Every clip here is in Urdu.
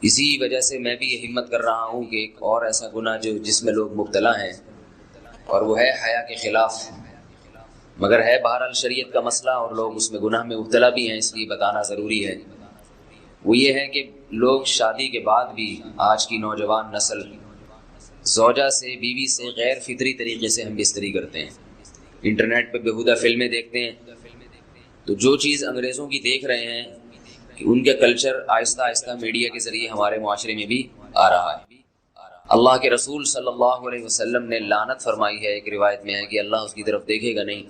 اسی وجہ سے میں بھی یہ ہمت کر رہا ہوں کہ ایک اور ایسا گناہ جس میں لوگ مبتلا ہیں، اور وہ ہے حیا کے خلاف، مگر ہے بہرحال شریعت کا مسئلہ اور لوگ اس میں گناہ میں مبتلا بھی ہیں، اس لیے بتانا ضروری ہے۔ وہ یہ ہے کہ لوگ شادی کے بعد بھی، آج کی نوجوان نسل زوجہ سے، بیوی سے غیر فطری طریقے سے ہم بستری کرتے ہیں، انٹرنیٹ پہ بیہودہ فلمیں دیکھتے ہیں، تو جو چیز انگریزوں کی دیکھ رہے ہیں کہ ان کے کلچر آہستہ آہستہ میڈیا کے ذریعے ہمارے معاشرے میں بھی آ رہا ہے۔ اللہ کے رسول صلی اللہ علیہ وسلم نے لعنت فرمائی ہے، ایک روایت میں ہے کہ اللہ اس کی طرف دیکھے گا نہیں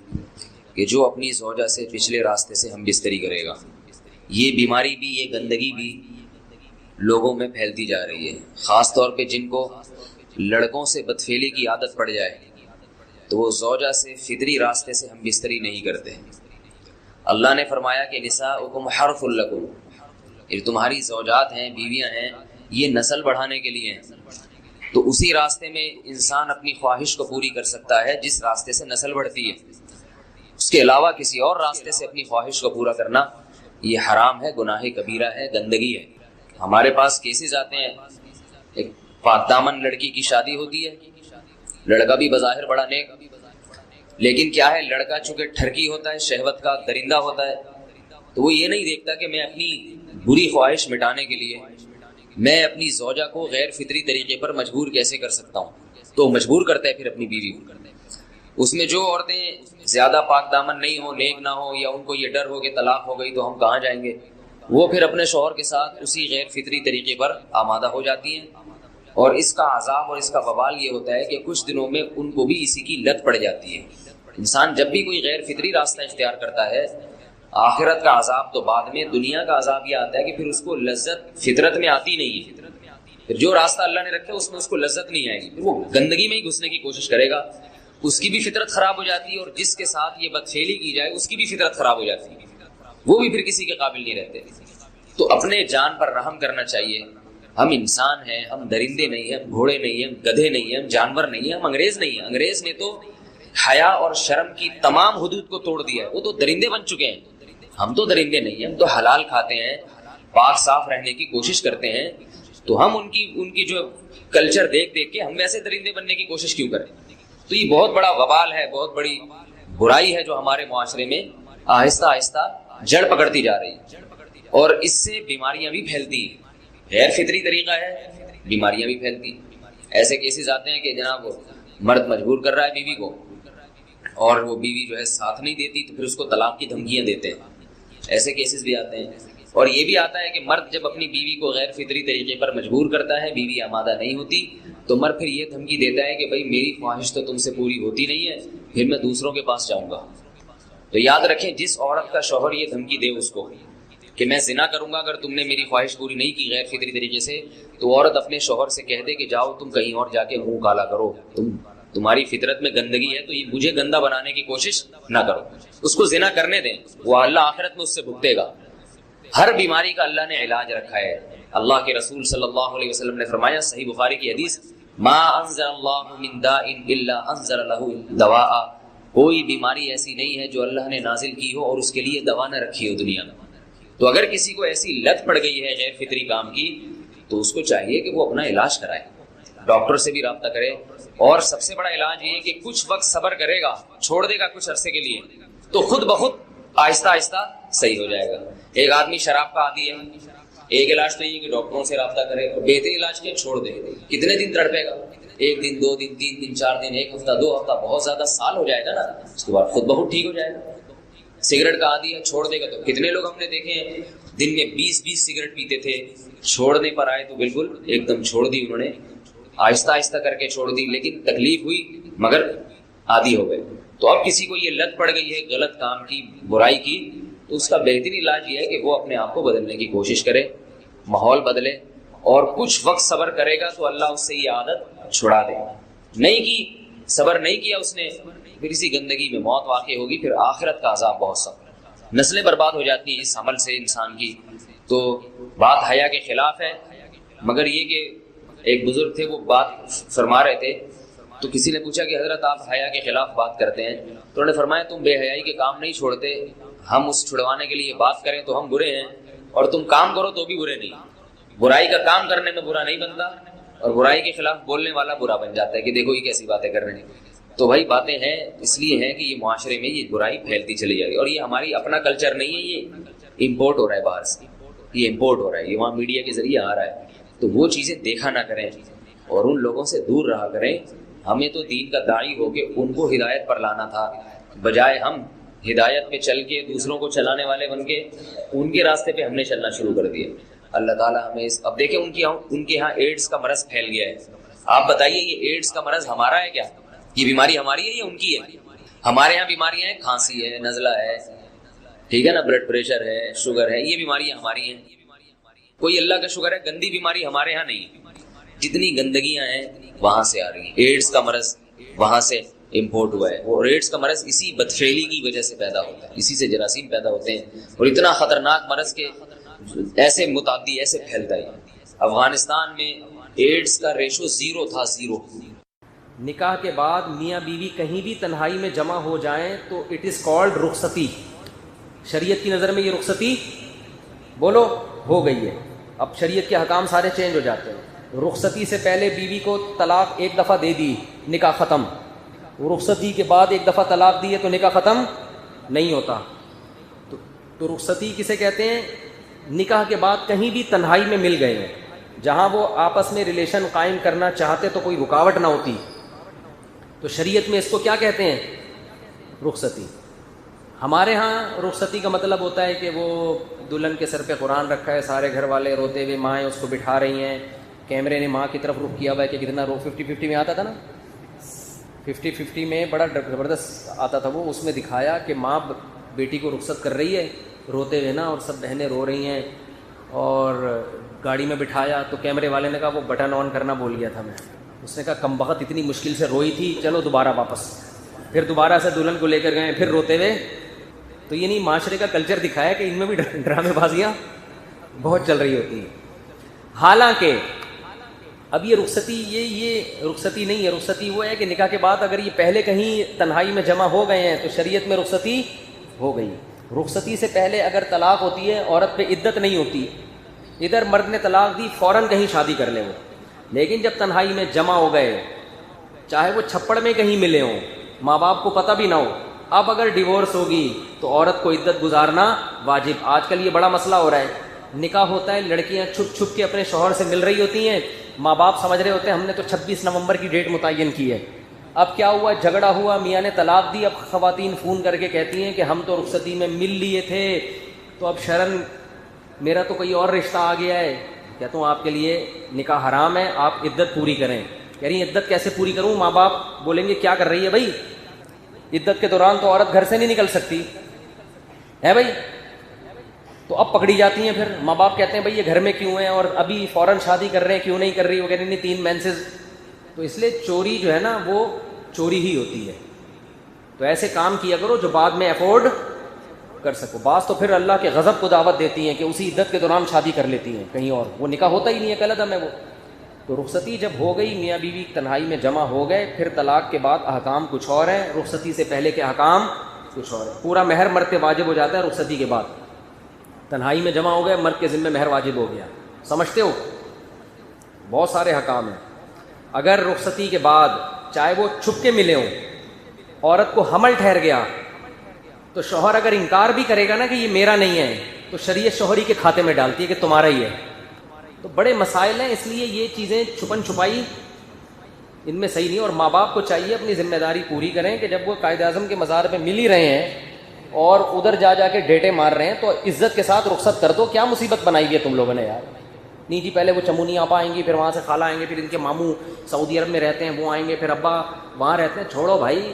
کہ جو اپنی زوجہ سے پچھلے راستے سے ہم بستری کرے گا۔ یہ بیماری بھی، یہ گندگی بھی لوگوں میں پھیلتی جا رہی ہے، خاص طور پہ جن کو لڑکوں سے بدفعلی کی عادت پڑ جائے تو وہ زوجہ سے فطری راستے سے ہم بستری نہیں کرتے۔ اللہ نے فرمایا کہ نساؤکم حرث لکم، یہ تمہاری زوجات ہیں، بیویاں ہیں، یہ نسل بڑھانے کے لیے ہیں، تو اسی راستے میں انسان اپنی خواہش کو پوری کر سکتا ہے جس راستے سے نسل بڑھتی ہے۔ اس کے علاوہ کسی اور راستے سے اپنی خواہش کو پورا کرنا یہ حرام ہے، گناہ کبیرہ ہے، گندگی ہے۔ ہمارے پاس کیسز آتے ہیں، ایک پاک دامن لڑکی کی شادی ہوتی ہے، لڑکا بھی بظاہر بڑا نیک، لیکن کیا ہے، لڑکا چونکہ ٹھرکی ہوتا ہے، شہوت کا درندہ ہوتا ہے، تو وہ یہ نہیں دیکھتا کہ میں اپنی بری خواہش مٹانے کے لیے میں اپنی زوجہ کو غیر فطری طریقے پر مجبور کیسے کر سکتا ہوں، تو مجبور کرتا ہے پھر اپنی بیوی کو۔ اس میں جو عورتیں زیادہ پاک دامن نہیں ہو، نیک نہ ہو، یا ان کو یہ ڈر ہو کہ طلاق ہو گئی تو ہم کہاں جائیں گے، وہ پھر اپنے شوہر کے ساتھ اسی غیر فطری طریقے پر آمادہ ہو جاتی ہیں، اور اس کا عذاب اور اس کا وبال یہ ہوتا ہے کہ کچھ دنوں میں ان کو بھی اسی کی لت پڑ جاتی ہے۔ انسان جب بھی کوئی غیر فطری راستہ اختیار کرتا ہے، آخرت کا عذاب تو بعد میں، دنیا کا عذاب یہ آتا ہے کہ پھر اس کو لذت فطرت میں آتی نہیں ہے، پھر جو راستہ اللہ نے رکھا اس میں اس کو لذت نہیں آئے گی، پھر وہ گندگی میں ہی گھسنے کی کوشش کرے گا، اس کی بھی فطرت خراب ہو جاتی ہے، اور جس کے ساتھ یہ بدفعلی کی جائے اس کی بھی فطرت خراب ہو جاتی ہے، وہ بھی پھر کسی کے قابل نہیں رہتے۔ تو اپنے جان پر رحم کرنا چاہیے۔ ہم انسان ہیں، ہم درندے نہیں ہیں، ہم گھوڑے نہیں ہیں، ہم گدھے نہیں ہیں، ہم جانور نہیں ہیں، ہم انگریز نہیں ہیں۔ انگریز نے تو حیا اور شرم کی تمام حدود کو توڑ دیا ہے، وہ تو درندے بن چکے ہیں، ہم تو درندے نہیں ہیں، ہم تو حلال کھاتے ہیں، پاک صاف رہنے کی کوشش کرتے ہیں، تو ہم ان کی جو کلچر دیکھ کے ہم ویسے درندے بننے کی کوشش کیوں کریں؟ تو یہ بہت بڑا وبال ہے، بہت بڑی برائی ہے جو ہمارے معاشرے میں آہستہ آہستہ جڑ پکڑتی جا رہی ہے، اور اس سے بیماریاں بھی پھیلتی ہیں۔ غیر فطری طریقہ ہے، بیماریاں بھی پھیلتی ہیں۔ ایسے کیسز آتے ہیں کہ جناب مرد مجبور کر رہا ہے بیوی کو، اور وہ بیوی جو ہے ساتھ نہیں دیتی تو پھر اس کو طلاق کی دھمکیاں دیتے ہیں، ایسے کیسز بھی آتے ہیں۔ اور یہ بھی آتا ہے کہ مرد جب اپنی بیوی کو غیر فطری طریقے پر مجبور کرتا ہے، بیوی آمادہ نہیں ہوتی، تو مرد پھر یہ دھمکی دیتا ہے کہ بھائی میری خواہش تو تم سے پوری ہوتی نہیں ہے، پھر میں دوسروں کے پاس جاؤں گا۔ تو یاد رکھیں، جس عورت کا شوہر یہ دھمکی دے اس کو کہ میں زنا کروں گا اگر تم نے میری خواہش پوری نہیں کی غیر فطری طریقے سے، تو عورت اپنے شوہر سے کہہ دے کہ جاؤ تم کہیں اور جا کے منہ کالا کرو، تمہاری فطرت میں گندگی ہے تو یہ مجھے گندا بنانے کی کوشش نہ کرو، اس کو زنا کرنے دیں، وہ اللہ آخرت میں اس سے بھگتے گا۔ ہر بیماری کا اللہ نے علاج رکھا ہے۔ اللہ کے رسول صلی اللہ علیہ وسلم نے فرمایا، صحیح بخاری کی حدیث، ما انزل اللہ من داء الا انزل له دواء، کوئی بیماری ایسی نہیں ہے جو اللہ نے نازل کی ہو اور اس کے لیے دوا نہ رکھی ہو دنیا میں۔ تو اگر کسی کو ایسی لت پڑ گئی ہے غیر فطری کام کی، تو اس کو چاہیے کہ وہ اپنا علاج کرائے، ڈاکٹر سے بھی رابطہ کرے، اور سب سے بڑا علاج یہ ہے کہ کچھ وقت صبر کرے گا، چھوڑ دے گا کچھ عرصے کے لیے، تو خود بخود آہستہ آہستہ صحیح ہو جائے گا۔ ایک آدمی شراب کا عادی ہے، ایک علاج تو یہ کہ ڈاکٹروں سے رابطہ کرے، اور بہترین علاج کیا، چھوڑ دے۔ کتنے دن تڑپے گا؟ ایک دن، 2 دن، 3 دن، 4 دن، ایک ہفتہ، 2 ہفتہ، بہت زیادہ سال ہو جائے گا نا، اس کے بعد خود بخود ٹھیک ہو جائے گا۔ سگریٹ کا عادی ہے، چھوڑ دے گا، تو کتنے لوگ ہم نے دیکھے ہیں دن میں 20 سگریٹ پیتے تھے، چھوڑنے پر آئے تو بالکل ایک دم چھوڑ دی انہوں نے، آہستہ آہستہ کر کے چھوڑ دی، لیکن تکلیف ہوئی مگر عادی ہو گئے۔ تو اب کسی کو یہ لت پڑ گئی ہے غلط کام کی، برائی کی، تو اس کا بہترین علاج یہ ہے کہ وہ اپنے آپ کو بدلنے کی کوشش کرے، ماحول بدلے، اور کچھ وقت صبر کرے گا تو اللہ اس سے یہ عادت چھڑا دے گا۔ نہیں کی، صبر نہیں کیا اس نے، پھر اسی گندگی میں موت واقع ہوگی، پھر آخرت کا عذاب بہت سخت، نسلیں برباد ہو جاتی ہیں اس عمل سے انسان کی۔ تو بات حیا کے خلاف ہے، مگر یہ کہ ایک بزرگ تھے، وہ بات فرما رہے تھے، تو کسی نے پوچھا کہ حضرت آپ حیا کے خلاف بات کرتے ہیں، تو انہوں نے فرمایا تم بے حیائی کے کام نہیں چھوڑتے، ہم اس چھڑوانے کے لیے بات کریں تو ہم برے ہیں، اور تم کام کرو تو بھی برے نہیں۔ برائی کا کام کرنے میں برا نہیں بنتا، اور برائی کے خلاف بولنے والا برا بن جاتا ہے کہ دیکھو یہ کیسی باتیں کر رہے ہیں۔ تو بھائی باتیں ہیں اس لیے ہیں کہ یہ معاشرے میں یہ برائی پھیلتی چلی جا رہی ہے، اور یہ ہماری اپنا کلچر نہیں ہے، یہ امپورٹ ہو رہا ہے باہر سے، یہ امپورٹ ہو رہا ہے، یہ وہاں میڈیا کے ذریعے آ رہا ہے۔ تو وہ چیزیں دیکھا نہ کریں اور ان لوگوں سے دور رہا کریں۔ ہمیں تو دین کا داعی ہو کے ان کو ہدایت پر لانا تھا، بجائے ہم ہدایت پہ چل کے دوسروں کو چلانے والے بن کے ان کے راستے پہ ہم نے چلنا شروع کر دیا۔ اللہ تعالیٰ ہمیں اب دیکھیں ان کے یہاں ایڈز کا مرض پھیل گیا ہے۔ آپ بتائیے یہ ایڈز کا مرض ہمارا ہے کیا؟ یہ بیماری ہماری ہے یا ان کی ہے؟ ہمارے یہاں بیماریاں ہیں، کھانسی ہے، نزلہ ہے، ٹھیک ہے نا، بلڈ پریشر ہے، شوگر ہے، یہ بیماریاں ہماری ہیں۔ کوئی اللہ کا شکر ہے گندی بیماری ہمارے یہاں نہیں ہے۔ جتنی گندگیاں ہیں وہاں سے آ رہی ہیں۔ ایڈز کا مرض وہاں سے امپورٹ ہوا ہے، اور ایڈز کا مرض اسی بدفعلی کی وجہ سے پیدا ہوتا ہے، اسی سے جراثیم پیدا ہوتے ہیں، اور اتنا خطرناک مرض کے ایسے متعدی ایسے پھیلتا ہے۔ افغانستان میں ایڈز کا ریشو 0 تھا، 0۔ نکاح کے بعد میاں بیوی کہیں بھی تنہائی میں جمع ہو جائیں تو اٹ از کالڈ رخصتی۔ شریعت کی نظر میں یہ رخصتی بولو ہو گئی ہے۔ اب شریعت کے حکام سارے چینج ہو جاتے ہیں۔ رخصتی سے پہلے بیوی کو طلاق ایک دفعہ دے دی، نکاح ختم۔ رخصتی کے بعد ایک دفعہ طلاق دی ہے تو نکاح ختم نہیں ہوتا۔ تو رخصتی کسے کہتے ہیں؟ نکاح کے بعد کہیں بھی تنہائی میں مل گئے ہیں، جہاں وہ آپس میں ریلیشن قائم کرنا چاہتے تو کوئی رکاوٹ نہ ہوتی، تو شریعت میں اس کو کیا کہتے ہیں؟ رخصتی۔ ہمارے ہاں رخصتی کا مطلب ہوتا ہے کہ وہ دلہن کے سر پہ قرآن رکھا ہے، سارے گھر والے روتے ہوئے، مائیں اس کو بٹھا رہی ہیں، کیمرے نے ماں کی طرف رخ کیا ہوا ہے کہ کتنا 50-50 میں آتا تھا نا، 50-50 میں بڑا زبردست آتا تھا وہ، اس میں دکھایا کہ ماں بیٹی کو رخصت کر رہی ہے روتے ہوئے نا، اور سب بہنیں رو رہی ہیں، اور گاڑی میں بٹھایا تو کیمرے والے نے کہا وہ بٹن آن کرنا بھول گیا تھا میں۔ اس نے کہا کم بخت اتنی مشکل سے روئی تھی، چلو دوبارہ واپس۔ پھر دوبارہ سے دلہن کو لے کر گئے، پھر روتے ہوئے۔ تو یہ نہیں، معاشرے کا کلچر دکھایا کہ ان میں بھی ڈرامے بازیاں بہت چل رہی ہوتی ہیں۔ حالانکہ اب یہ رخصتی یہ رخصتی نہیں ہے، رخصتی وہ ہے کہ نکاح کے بعد اگر یہ پہلے کہیں تنہائی میں جمع ہو گئے ہیں تو شریعت میں رخصتی ہو گئی۔ رخصتی سے پہلے اگر طلاق ہوتی ہے، عورت پہ عدت نہیں ہوتی، ادھر مرد نے طلاق دی، فوراً کہیں شادی کر لیں وہ، لیکن جب تنہائی میں جمع ہو گئے، چاہے وہ چھپڑ میں کہیں ملے ہوں، ماں باپ کو پتہ بھی نہ ہو، اب اگر ڈیورس ہوگی تو عورت کو عدت گزارنا واجب۔ آج کل یہ بڑا مسئلہ ہو رہا ہے، نکاح ہوتا ہے، لڑکیاں چھپ چھپ کے اپنے شوہر سے مل رہی ہوتی ہیں، ماں باپ سمجھ رہے ہوتے ہیں ہم نے تو 26 نومبر کی ڈیٹ متعین کی ہے۔ اب کیا ہوا، جھگڑا ہوا، میاں نے طلاق دی، اب خواتین فون کر کے کہتی ہیں کہ ہم تو رخصتی میں مل لیے تھے، تو اب شرن میرا تو کوئی اور رشتہ آ گیا ہے۔ کہتا ہوں آپ کے لیے نکاح حرام ہے، آپ عدت پوری کریں۔ کہہ رہی ہیں عدت کیسے پوری کروں؟ ماں باپ بولیں گے کیا کر رہی ہے بھائی، عدت کے دوران تو عورت گھر سے نہیں نکل سکتی ہے بھائی۔ تو اب پکڑی جاتی ہیں، پھر ماں باپ کہتے ہیں بھائی یہ گھر میں کیوں ہیں، اور ابھی فوراً شادی کر رہے ہیں، کیوں نہیں کر رہی؟ وہ کہہ رہی نہیں 3 مینسز۔ تو اس لیے چوری جو ہے نا وہ چوری ہی ہوتی ہے۔ تو ایسے کام کیا کرو جو بعد میں افورڈ کر سکو۔ بعض تو پھر اللہ کے غضب کو دعوت دیتی ہیں کہ اسی عدت کے دوران شادی کر لیتی ہیں کہیں اور، وہ نکاح ہوتا ہی نہیں ہے، غلط ہے وہ۔ تو رخصتی جب ہو گئی، میاں بیوی تنہائی میں جمع ہو گئے، پھر طلاق کے بعد احکام کچھ اور ہیں، رخصتی سے پہلے کے احکام کچھ اور ہیں۔ پورا مہر مرد پہ واجب ہو جاتا ہے رخصتی کے بعد۔ تنہائی میں جمع ہو گئے، مرد کے ذمہ مہر واجب ہو گیا، سمجھتے ہو؟ بہت سارے حکام ہیں۔ اگر رخصتی کے بعد چاہے وہ چھپ کے ملے ہوں، عورت کو حمل ٹھہر گیا، تو شوہر اگر انکار بھی کرے گا نا کہ یہ میرا نہیں ہے، تو شریعت شوہری کے کھاتے میں ڈالتی ہے کہ تمہارا ہی ہے۔ تو بڑے مسائل ہیں، اس لیے یہ چیزیں چھپن چھپائی ان میں صحیح نہیں، اور ماں باپ کو چاہیے اپنی ذمہ داری پوری کریں کہ جب وہ قائد اعظم کے مزار پہ مل ہی رہے ہیں اور ادھر جا کے ڈیٹے مار رہے ہیں، تو عزت کے ساتھ رخصت کر دو۔ کیا مصیبت بنائی ہوئی ہے تم لوگوں نے یار؟ نہیں جی پہلے وہ چمونی آپا آئیں گی، پھر وہاں سے خالہ آئیں گے، پھر ان کے ماموں سعودی عرب میں رہتے ہیں وہ آئیں گے، پھر ابا وہاں رہتے ہیں۔ چھوڑو بھائی،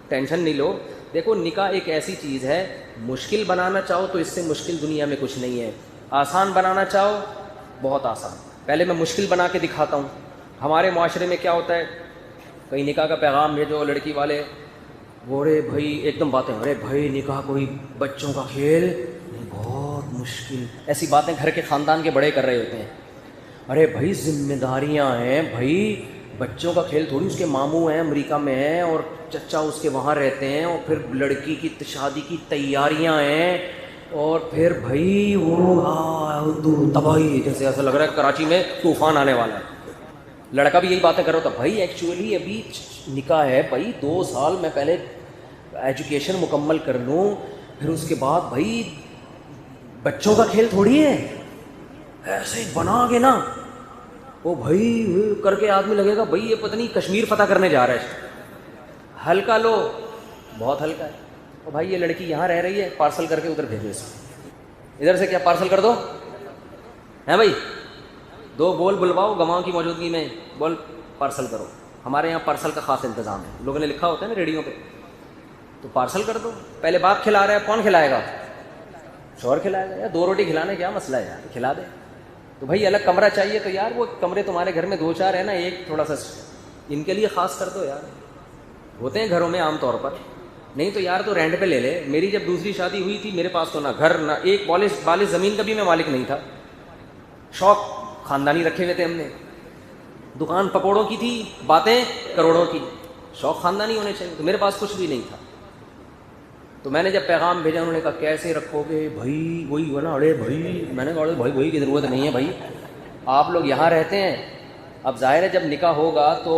ٹینشن نہیں لو۔ دیکھو نکاح ایک ایسی چیز ہے، مشکل بنانا چاہو تو اس سے مشکل دنیا میں کچھ نہیں ہے، آسان بنانا چاہو بہت آسان۔ پہلے میں مشکل بنا کے دکھاتا ہوں۔ ہمارے معاشرے میں کیا ہوتا ہے، کہیں نکاح کا پیغام بھیجو، لڑکی والے ارے بھائی ایک دم باتیں، ارے بھائی نکاح کوئی بچوں کا کھیل بہت مشکل، ایسی باتیں گھر کے خاندان کے بڑے کر رہے ہوتے ہیں۔ ارے بھائی ذمہ داریاں ہیں بھائی، بچوں کا کھیل تھوڑی، اس کے ماموں ہیں امریکہ میں ہیں اور چچا اس کے وہاں رہتے ہیں، اور پھر لڑکی کی شادی کی تیاریاں ہیں، اور پھر بھائی وہ تباہی، جیسے ایسا لگ رہا ہے کراچی میں طوفان آنے والا ہے. لڑکا بھی یہی باتیں کر رہا تھا، بھائی ایکچولی ابھی نکاح ہے بھائی، 2 سال میں پہلے ایجوکیشن مکمل کر لوں، پھر اس کے بعد بھائی بچوں کا کھیل تھوڑی ہے، ایسے بنا کے نا وہ بھائی کر کے آدمی لگے گا بھائی یہ پتہ نہیں کشمیر فتح کرنے جا رہا ہے. ہلکا لو، بہت ہلکا ہے. اور بھائی یہ لڑکی یہاں رہ رہی ہے، پارسل کر کے ادھر بھیجو اس کو، ادھر سے کیا پارسل کر دو ہیں بھائی، 2 بول بلواؤ گواہوں کی موجودگی میں، بول پارسل کرو. ہمارے یہاں پارسل کا خاص انتظام ہے، لوگوں نے لکھا ہوتا ہے نا ریڈیو پہ، تو پارسل کر دو. پہلے باپ کھلا رہا ہے، کون کھلائے گا؟ شوہر کھلائے گا. یا 2 روٹی کھلانے کیا مسئلہ ہے یار، کھلا دے. تو بھائی الگ کمرہ چاہیے تو یار وہ کمرے تمہارے گھر میں 2-4 ہیں نا، ایک تھوڑا سا ان کے لیے خاص کر دو یار. ہوتے ہیں گھروں میں عام طور پر، نہیں تو یار تو رینٹ پہ لے لے. میری جب دوسری شادی ہوئی تھی میرے پاس تو نہ گھر نہ ایک بالش زمین کا بھی میں مالک نہیں تھا. شوق خاندانی رکھے ہوئے تھے ہم نے، دکان پکوڑوں کی تھی، باتیں کروڑوں کی، شوق خاندانی ہونے چاہیے. تو میرے پاس کچھ بھی نہیں تھا. تو میں نے جب پیغام بھیجا انہوں نے کہا کیسے رکھو گے بھائی، وہی ہوا نا، ارے بھائی میں نے کہا بھائی وہی کی ضرورت نہیں ہے بھائی، آپ لوگ یہاں رہتے ہیں. اب ظاہر ہے جب نکاح ہوگا تو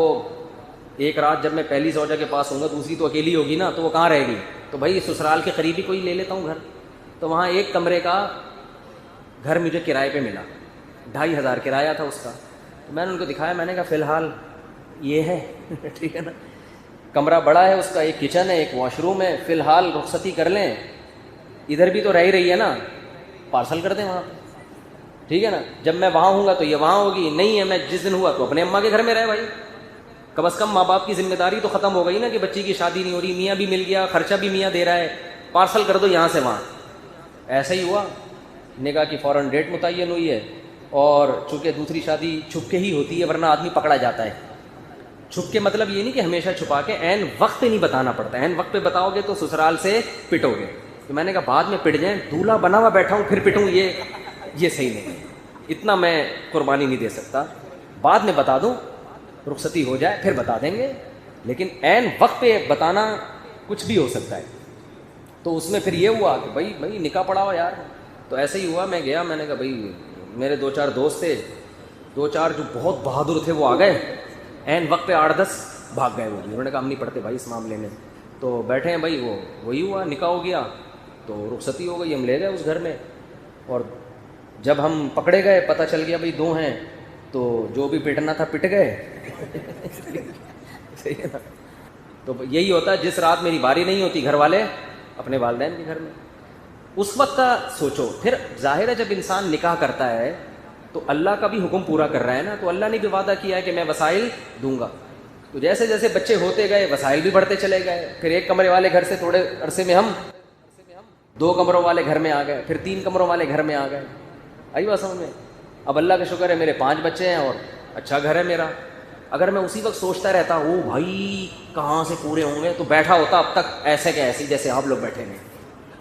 ایک رات جب میں پہلی زوجہ کے پاس ہوں گا، دوسری تو اکیلی ہوگی نا، تو وہ کہاں رہے گی؟ تو بھائی سسرال کے قریب ہی کوئی لے لیتا ہوں گھر. تو وہاں 1 کمرے کا گھر مجھے کرائے پہ ملا، 2500 کرایہ تھا اس کا. تو میں نے ان کو دکھایا، میں نے کہا فی الحال یہ ہے ٹھیک ہے نا، کمرہ بڑا ہے اس کا، ایک کچن ہے، ایک واش روم ہے، فی الحال رخصتی کر لیں، ادھر بھی تو رہ رہی ہے نا، پارسل کر دیں وہاں پہ، ٹھیک ہے نا. جب میں وہاں ہوں گا تو یہ وہاں ہوگی، نہیں ہے میں جس دن ہوا تو اپنے اماں کے گھر میں رہے بھائی. کم از کم ماں باپ کی ذمہ داری تو ختم ہو گئی نا کہ بچی کی شادی نہیں ہو رہی، میاں بھی مل گیا، خرچہ بھی میاں دے رہا ہے، پارسل کر دو یہاں سے وہاں. ایسا ہی ہوا، نکاح کی فوراً ڈیٹ متعین ہوئی ہے. اور چونکہ دوسری شادی چھپ کے ہی ہوتی ہے ورنہ آدمی پکڑا جاتا ہے. چھپ کے مطلب یہ نہیں کہ ہمیشہ چھپا کے، عین وقت پہ نہیں بتانا پڑتا. عین وقت پہ بتاؤ گے تو سسرال سے پٹو گے. تو میں نے کہا بعد میں پٹ جائیں، دولہا بنا ہوا بیٹھا ہوں پھر پٹوں، یہ صحیح نہیں ہے. اتنا میں قربانی نہیں دے سکتا. بعد میں بتا دوں، رخصتی ہو جائے پھر بتا دیں گے، لیکن عین وقت پہ بتانا کچھ بھی ہو سکتا ہے. تو اس میں پھر یہ ہوا کہ بھائی نکاح پڑا ہوا یار. تو ایسے ہی ہوا، میں گیا، میں نے کہا بھائی میرے 2-4 دوست تھے، 2-4 جو بہت بہادر تھے وہ آ گئے، عین وقت پہ 8-10 بھاگ گئے. وہ انہوں نے کہا ہم نہیں پڑھتے بھائی اس معاملے میں. تو بیٹھے ہیں بھائی، وہی ہوا، نکاح ہو گیا تو رخصتی ہو گئی، ہم لے گئے اس گھر میں. اور جب ہم پکڑے گئے پتہ چل گیا بھائی 2 ہیں، تو جو بھی پٹنا تھا پٹ گئے صحیح ہے نا. تو یہی ہوتا ہے، جس رات میری باری نہیں ہوتی گھر والے اپنے والدین کے گھر میں. اس وقت کا سوچو. پھر ظاہر ہے جب انسان نکاح کرتا ہے تو اللہ کا بھی حکم پورا کر رہا ہے نا، تو اللہ نے بھی وعدہ کیا ہے کہ میں وسائل دوں گا. تو جیسے جیسے بچے ہوتے گئے وسائل بھی بڑھتے چلے گئے. پھر 1 کمرے والے گھر سے تھوڑے عرصے میں ہم 2 کمروں والے گھر میں آ گئے، پھر 3 کمروں والے گھر میں آ گئے. آئی بات سمجھ میں؟ اب اللہ کا شکر ہے میرے 5 بچے ہیں اور اچھا گھر ہے میرا. اگر میں اسی وقت سوچتا رہتا او بھائی کہاں سے پورے ہوں گے، تو بیٹھا ہوتا اب تک ایسے کہ ایسے جیسے آپ لوگ بیٹھے ہیں.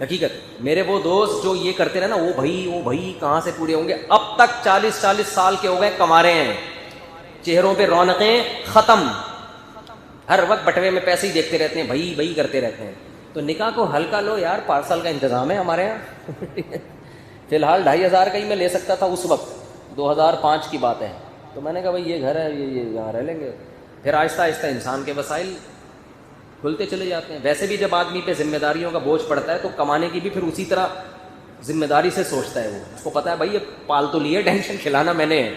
حقیقت میرے وہ دوست جو یہ کرتے رہے نا، او بھائی کہاں سے پورے ہوں گے، اب تک 40 سال کے ہو گئے، کما رہے ہیں، چہروں پہ رونقیں ختم، ہر وقت بٹوے میں پیسے ہی دیکھتے رہتے ہیں، بھائی کرتے رہتے ہیں. تو نکاح کو ہلکا لو یار، پارسل کا انتظام ہے ہمارے یہاں فی الحال 2500 کا ہی میں لے سکتا تھا اس وقت، 2005 کی بات ہے. تو میں نے کہا بھائی یہ گھر ہے، یہ یہاں رہ لیں گے. پھر آہستہ آہستہ انسان کے وسائل کھلتے چلے جاتے ہیں. ویسے بھی جب آدمی پہ ذمہ داریوں کا بوجھ پڑتا ہے تو کمانے کی بھی پھر اسی طرح ذمہ داری سے سوچتا ہے. وہ اس کو پتا ہے بھائی یہ پالتو لیے، ٹینشن کھلانا میں نے ہے،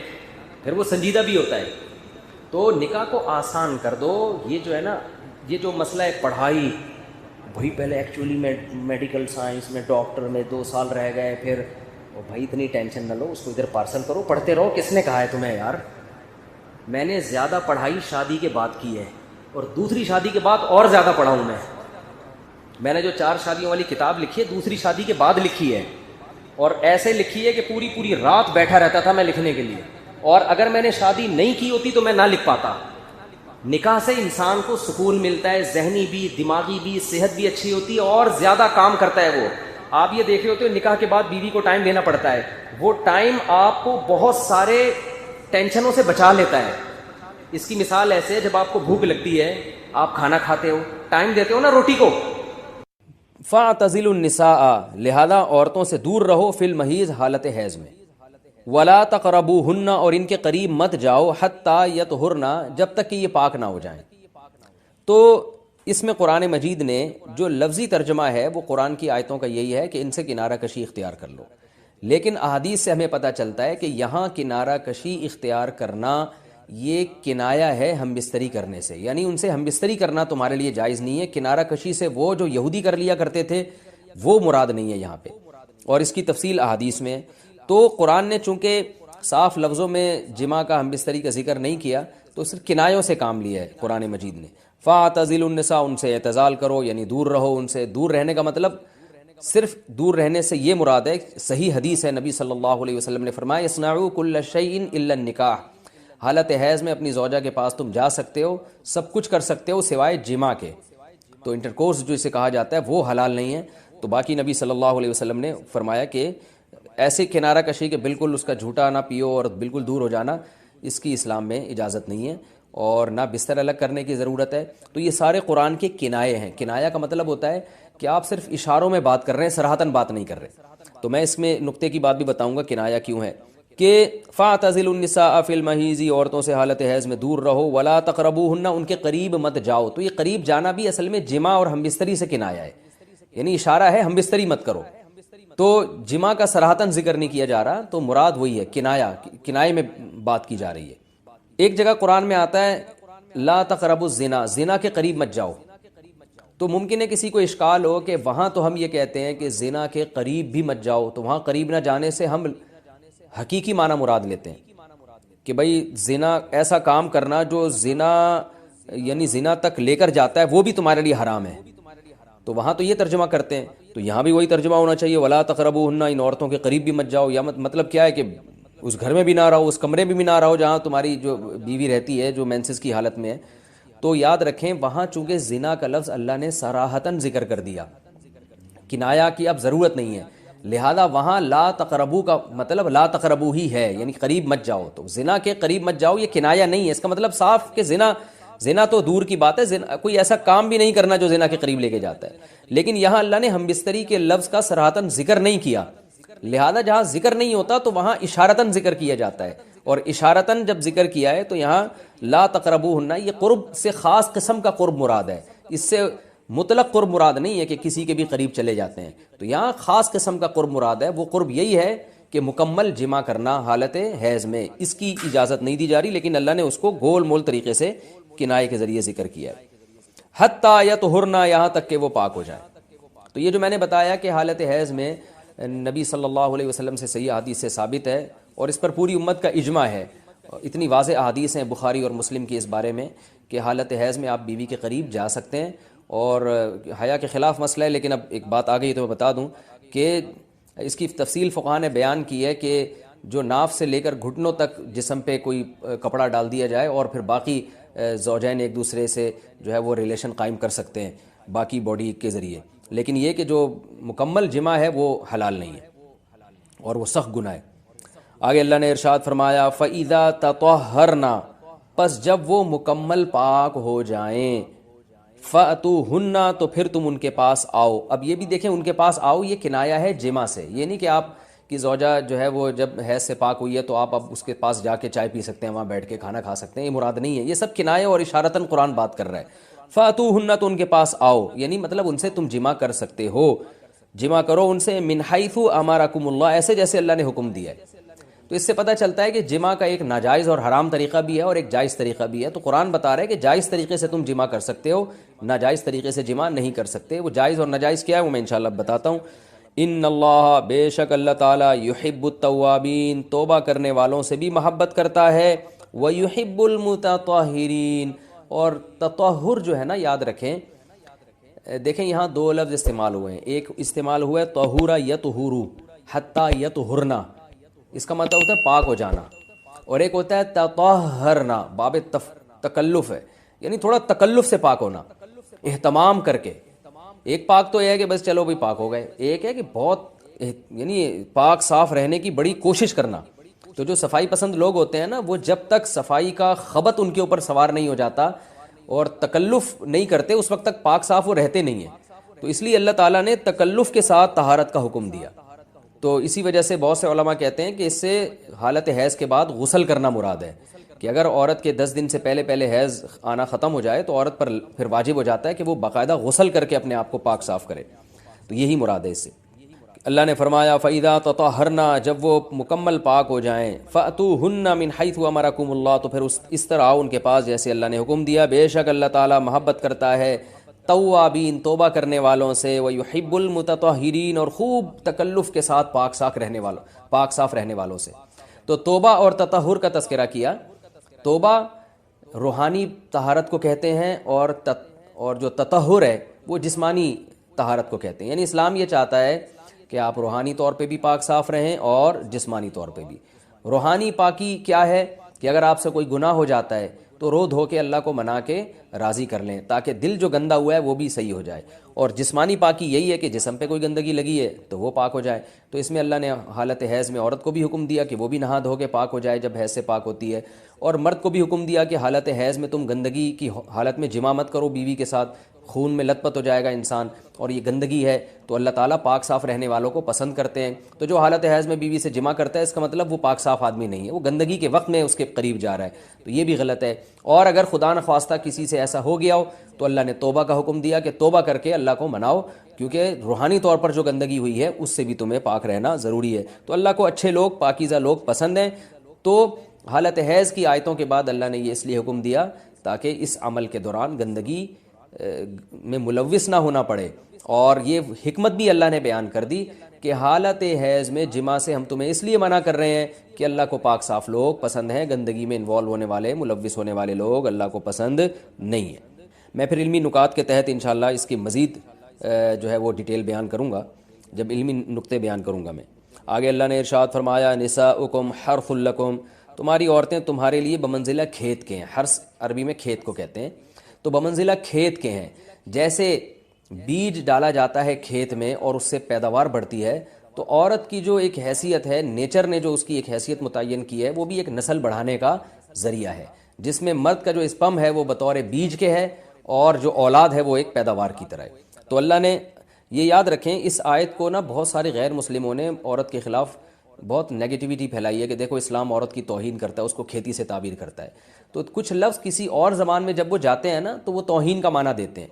پھر وہ سنجیدہ بھی ہوتا ہے. تو نکاح کو آسان کر دو. یہ جو ہے نا، یہ جو مسئلہ ہے پڑھائی، بھائی پہلے ایکچولی میں میڈیکل سائنس میں ڈاکٹر میں 2 سال رہ گئے، پھر بھائی اتنی ٹینشن نہ لو، اس کو ادھر پارسل کرو، پڑھتے رہو. کس نے کہا ہے تمہیں یار؟ میں نے زیادہ پڑھائی شادی کے بعد کی ہے، اور دوسری شادی کے بعد اور زیادہ پڑھا ہوں میں نے جو 4 شادیوں والی کتاب لکھی ہے دوسری شادی کے بعد لکھی ہے، اور ایسے لکھی ہے کہ پوری رات بیٹھا رہتا تھا میں لکھنے کے لیے. اور اگر میں نے شادی نہیں کی ہوتی تو میں نہ لکھ پاتا. نکاح سے انسان کو سکون ملتا ہے، ذہنی بھی، دماغی بھی، صحت بھی اچھی ہوتی ہے، اور زیادہ کام کرتا ہے وہ. آپ یہ دیکھ رہے ہوتے ہو نکاح کے بعد بیوی کو ٹائم دینا پڑتا ہے، وہ ٹائم آپ کو بہت سارے ٹینشنوں سے بچا لیتا ہے. اس کی مثال ایسے ہے، جب آپ کو بھوک لگتی ہے، آپ کھانا کھاتے ہو، ٹائم دیتے ہو نا روٹی کو، فاعتزلوا النساء، لہذا عورتوں سے دور رہو، فی المحیض، حالت حیض میں، ولا تقربوہن، اور ان کے قریب مت جاؤ، حتی یطہرن، جب تک کہ یہ پاک نہ ہو جائیں۔ تو اس میں قرآن مجید نے جو لفظی ترجمہ ہے وہ قرآن کی آیتوں کا یہی ہے کہ ان سے کنارہ کشی اختیار کر لو، لیکن احادیث سے ہمیں پتہ چلتا ہے کہ یہاں کنارہ کشی اختیار کرنا یہ کنایہ ہے ہم بستری کرنے سے، یعنی ان سے ہم بستری کرنا تمہارے لیے جائز نہیں ہے۔ کنارہ کشی سے وہ جو یہودی کر لیا کرتے تھے وہ مراد نہیں ہے یہاں پہ، اور اس کی تفصیل احادیث میں۔ تو قرآن نے چونکہ صاف لفظوں میں جماع کا ہم بستری کا ذکر نہیں کیا تو صرف کنایوں سے کام لیا ہے قرآن مجید نے۔ فاعتزلوا النساء، ان سے اعتزال کرو، یعنی دور رہو ان سے۔ دور رہنے کا مطلب صرف دور رہنے سے یہ مراد ہے، صحیح حدیث ہے، نبی صلی اللہ علیہ وسلم نے فرمایا اصنعوا کل شیء الا النکاح، حالت حیض میں اپنی زوجہ کے پاس تم جا سکتے ہو، سب کچھ کر سکتے ہو سوائے جماع کے۔ تو انٹرکورس جو اسے کہا جاتا ہے وہ حلال نہیں ہے۔ تو باقی نبی صلی اللہ علیہ وسلم نے فرمایا کہ ایسے کنارہ کشی کہ بالکل اس کا جھوٹا نہ پیو اور بالکل دور ہو جانا، اس کی اسلام میں اجازت نہیں ہے، اور نہ بستر الگ کرنے کی ضرورت ہے۔ تو یہ سارے قرآن کے کنائے ہیں۔ کنایا کا مطلب ہوتا ہے کہ آپ صرف اشاروں میں بات کر رہے ہیں، صراحتاً بات نہیں کر رہے۔ تو میں اس میں نقطے کی بات بھی بتاؤں گا کنایا کیوں ہے، کہ فاعتزلوا النساء فی المحیض، عورتوں سے حالت حیض میں دور رہو، ولا تقربوہن، ان کے قریب مت جاؤ۔ تو یہ قریب جانا بھی اصل میں جماع اور ہم بستری سے کنایا ہے، یعنی اشارہ ہے ہم بستری مت کرو۔ تو جماع کا صراحتاً ذکر نہیں کیا جا رہا، تو مراد وہی ہے کنایا، کنائے میں بات کی جا رہی ہے۔ ایک جگہ قرآن میں آتا ہے لا تقربوا الزنا، زنا کے قریب مت جاؤ۔ تو ممکن ہے کسی کو اشکال ہو کہ وہاں تو ہم یہ کہتے ہیں کہ زنا کے قریب بھی مت جاؤ، تو وہاں قریب نہ جانے سے ہم حقیقی معنی مراد لیتے ہیں کہ بھئی زنا ایسا کام کرنا جو زنا یعنی زنا تک لے کر جاتا ہے وہ بھی تمہارے لیے حرام ہے، تو وہاں تو یہ ترجمہ کرتے ہیں۔ تو یہاں بھی وہی ترجمہ ہونا چاہیے ولا تقربوہن، ان عورتوں کے قریب بھی مت جاؤ۔ یا مطلب کیا ہے کہ اس گھر میں بھی نہ رہو، اس کمرے میں بھی نہ رہو جہاں تمہاری جو بیوی رہتی ہے جو مینسز کی حالت میں ہے۔ تو یاد رکھیں وہاں چونکہ زنا کا لفظ اللہ نے صراحتاً ذکر کر دیا، کنایا کی اب ضرورت نہیں ہے، لہذا وہاں لا تقربو کا مطلب لا تقربو ہی ہے، یعنی قریب مت جاؤ۔ تو زنا کے قریب مت جاؤ یہ کنایا نہیں ہے، اس کا مطلب صاف کہ زنا تو دور کی بات ہے، کوئی ایسا کام بھی نہیں کرنا جو زنا کے قریب لے کے جاتا ہے، لیکن یہاں اللہ نے ہم بستری کے لفظ کا صراحتاً ذکر نہیں کیا، لہذا جہاں ذکر نہیں ہوتا تو وہاں اشارتاً ذکر کیا جاتا ہے، اور اشارتاً جب ذکر کیا ہے تو یہاں لا تقربوہن یہ قرب سے خاص قسم کا قرب مراد ہے، اس سے مطلق قرب مراد نہیں ہے کہ کسی کے بھی قریب چلے جاتے ہیں۔ تو یہاں خاص قسم کا قرب مراد ہے، وہ قرب یہی ہے کہ مکمل جمع کرنا حالت حیض میں، اس کی اجازت نہیں دی جا رہی، لیکن اللہ نے اس کو گول مول طریقے سے کنائے کے ذریعے ذکر کیا ہے۔ حتی یطہرن، یہاں تک کہ وہ پاک ہو جائے۔ تو یہ جو میں نے بتایا کہ حالت حیض میں نبی صلی اللہ علیہ وسلم سے صحیح حدیث سے ثابت ہے، اور اس پر پوری امت کا اجماع ہے، اتنی واضح احادیث ہیں بخاری اور مسلم کی اس بارے میں کہ حالت حیض میں آپ بیوی کے قریب جا سکتے ہیں، اور حیا کے خلاف مسئلہ ہے، لیکن اب ایک بات آ گئی تو میں بتا دوں کہ اس کی تفصیل فقہاء نے بیان کی ہے کہ جو ناف سے لے کر گھٹنوں تک جسم پہ کوئی کپڑا ڈال دیا جائے اور پھر باقی زوجین ایک دوسرے سے جو ہے وہ ریلیشن قائم کر سکتے ہیں باقی باڈی کے ذریعے، لیکن یہ کہ جو مکمل جمع ہے وہ حلال نہیں ہے اور وہ سخت گناہ ہے۔ آگے اللہ نے ارشاد فرمایا فَإِذَا تَطَهَّرْنَا، پس جب وہ مکمل پاک ہو جائیں، فَأْتُوهُنَّ، تو پھر تم ان کے پاس آؤ۔ اب یہ بھی دیکھیں ان کے پاس آؤ یہ کنایا ہے جمع سے، یہ نہیں کہ آپ کی زوجہ جو ہے وہ جب حیض سے پاک ہوئی ہے تو آپ اب اس کے پاس جا کے چائے پی سکتے ہیں، وہاں بیٹھ کے کھانا کھا سکتے ہیں، یہ مراد نہیں ہے، یہ سب کنائے اور اشارتاً قرآن بات کر رہا ہے۔ فَأْتُوهُنَّ، تو ان کے پاس آؤ، یعنی مطلب ان سے تم جمع کر سکتے ہو، جمع کرو ان سے، من حیث امرکم اللہ، ایسے جیسے اللہ نے حکم دیا ہے۔ تو اس سے پتہ چلتا ہے کہ جمع کا ایک ناجائز اور حرام طریقہ بھی ہے اور ایک جائز طریقہ بھی ہے۔ تو قرآن بتا رہا ہے کہ جائز طریقے سے تم جمع کر سکتے ہو، ناجائز طریقے سے جمع نہیں کر سکتے۔ وہ جائز اور ناجائز کیا ہے وہ میں انشاءاللہ بتاتا ہوں۔ ان اللہ، بے شک اللہ تعالیٰ، یحب التوابین، توبہ کرنے والوں سے بھی محبت کرتا ہے، ویحب المتطہرین، اور تطہر جو ہے نا یاد رکھیں، دیکھیں یہاں دو لفظ استعمال ہوئے ہیں، ایک استعمال ہوا ہے طہورا یطہرو حتی یطہرنا، اس کا مطلب ہوتا ہے پاک ہو جانا، اور ایک ہوتا ہے تطہرنا، باب تکلف ہے، یعنی تھوڑا تکلف سے پاک ہونا، اہتمام کر کے۔ ایک پاک تو یہ ہے کہ بس چلو بھی پاک ہو گئے، ایک ہے کہ بہت یعنی پاک صاف رہنے کی بڑی کوشش کرنا۔ تو جو صفائی پسند لوگ ہوتے ہیں نا، وہ جب تک صفائی کا خبط ان کے اوپر سوار نہیں ہو جاتا اور تکلف نہیں کرتے اس وقت تک پاک صاف وہ رہتے نہیں ہیں۔ تو اس لیے اللہ تعالیٰ نے تکلف کے ساتھ طہارت کا حکم دیا. تو اسی وجہ سے بہت سے علماء کہتے ہیں کہ اس سے حالت حیض کے بعد غسل کرنا مراد ہے، کہ اگر عورت کے 10 دن سے پہلے حیض آنا ختم ہو جائے تو عورت پر پھر واجب ہو جاتا ہے کہ وہ باقاعدہ غسل کر کے اپنے آپ کو پاک صاف کرے. تو یہی مراد ہے اس سے. اللہ نے فرمایا فَإِذَا تَطَهَّرْنَا، جب وہ مکمل پاک ہو جائیں، فَأْتُوهُنَّ مِنْ حَيْثُ أَمَرَكُمُ اللَّهُ، تو پھر اس طرح آؤ ان کے پاس جیسے اللہ نے حکم دیا. بے شک اللہ تعالیٰ محبت کرتا ہے توابین، توبہ کرنے والوں سے، وَيُحِبُّ الْمُتَطَهِّرِينَ، اور خوب تکلف کے ساتھ پاک صاف رہنے والوں سے. تو توبہ اور تطہر کا تذکرہ کیا. توبہ روحانی طہارت کو کہتے ہیں، اور جو تطہر ہے وہ جسمانی طہارت کو کہتے ہیں. یعنی اسلام یہ چاہتا ہے کہ آپ روحانی طور پہ بھی پاک صاف رہیں اور جسمانی طور پہ بھی. روحانی پاکی کیا ہے کہ اگر آپ سے کوئی گناہ ہو جاتا ہے تو رو دھو کے اللہ کو منا کے راضی کر لیں تاکہ دل جو گندا ہوا ہے وہ بھی صحیح ہو جائے. اور جسمانی پاکی یہی ہے کہ جسم پہ کوئی گندگی لگی ہے تو وہ پاک ہو جائے. تو اس میں اللہ نے حالت حیض میں عورت کو بھی حکم دیا کہ وہ بھی نہا دھو کے پاک ہو جائے جب حیض سے پاک ہوتی ہے، اور مرد کو بھی حکم دیا کہ حالت حیض میں تم گندگی کی حالت میں جماع مت کرو بیوی کے ساتھ، خون میں لت پت ہو جائے گا انسان اور یہ گندگی ہے. تو اللہ تعالیٰ پاک صاف رہنے والوں کو پسند کرتے ہیں. تو جو حالت حیض میں بیوی سے جماع کرتا ہے اس کا مطلب وہ پاک صاف آدمی نہیں ہے، وہ گندگی کے وقت میں اس کے قریب جا رہا ہے. تو یہ بھی غلط ہے. اور اگر خدا نخواستہ کسی سے ایسا ہو گیا ہو تو اللہ نے توبہ کا حکم دیا کہ توبہ کر کے اللہ کو مناؤ، کیونکہ روحانی طور پر جو گندگی ہوئی ہے اس سے بھی تمہیں پاک رہنا ضروری ہے. تو اللہ کو اچھے لوگ، پاکیزہ لوگ پسند ہیں. تو حالت حیض کی آیتوں کے بعد اللہ نے یہ اس لیے حکم دیا تاکہ اس عمل کے دوران گندگی میں ملوث نہ ہونا پڑے. اور یہ حکمت بھی اللہ نے بیان کر دی کہ حالت حیض میں جماع سے ہم تمہیں اس لیے منع کر رہے ہیں کہ اللہ کو پاک صاف لوگ پسند ہیں، گندگی میں انوالو ہونے والے، ملوث ہونے والے لوگ اللہ کو پسند نہیں ہیں. میں پھر علمی نکات کے تحت انشاءاللہ اس کی مزید جو ہے وہ ڈیٹیل بیان کروں گا جب علمی نقطے بیان کروں گا. میں آگے اللہ نے ارشاد فرمایا نساؤکم حرث لکم، تمہاری عورتیں تمہارے لیے بمنزلہ کھیت کے ہیں. حرث عربی میں کھیت کو کہتے ہیں. تو بمنزلہ کھیت کے ہیں. جیسے بیج ڈالا جاتا ہے کھیت میں اور اس سے پیداوار بڑھتی ہے، تو عورت کی جو ایک حیثیت ہے، نیچر نے جو اس کی ایک حیثیت متعین کی ہے، وہ بھی ایک نسل بڑھانے کا ذریعہ ہے، جس میں مرد کا جو اسپم ہے وہ بطور بیج کے ہے اور جو اولاد ہے وہ ایک پیداوار کی طرح ہے. تو اللہ نے یہ یاد رکھیں، اس آیت کو نا بہت سارے غیر مسلموں نے عورت کے خلاف بہت نیگیٹیوٹی پھیلائی ہے کہ دیکھو اسلام عورت کی توہین کرتا ہے، اس کو کھیتی سے تعبیر کرتا ہے. تو کچھ لفظ کسی اور زبان میں جب وہ جاتے ہیں نا تو وہ توہین کا معنی دیتے ہیں.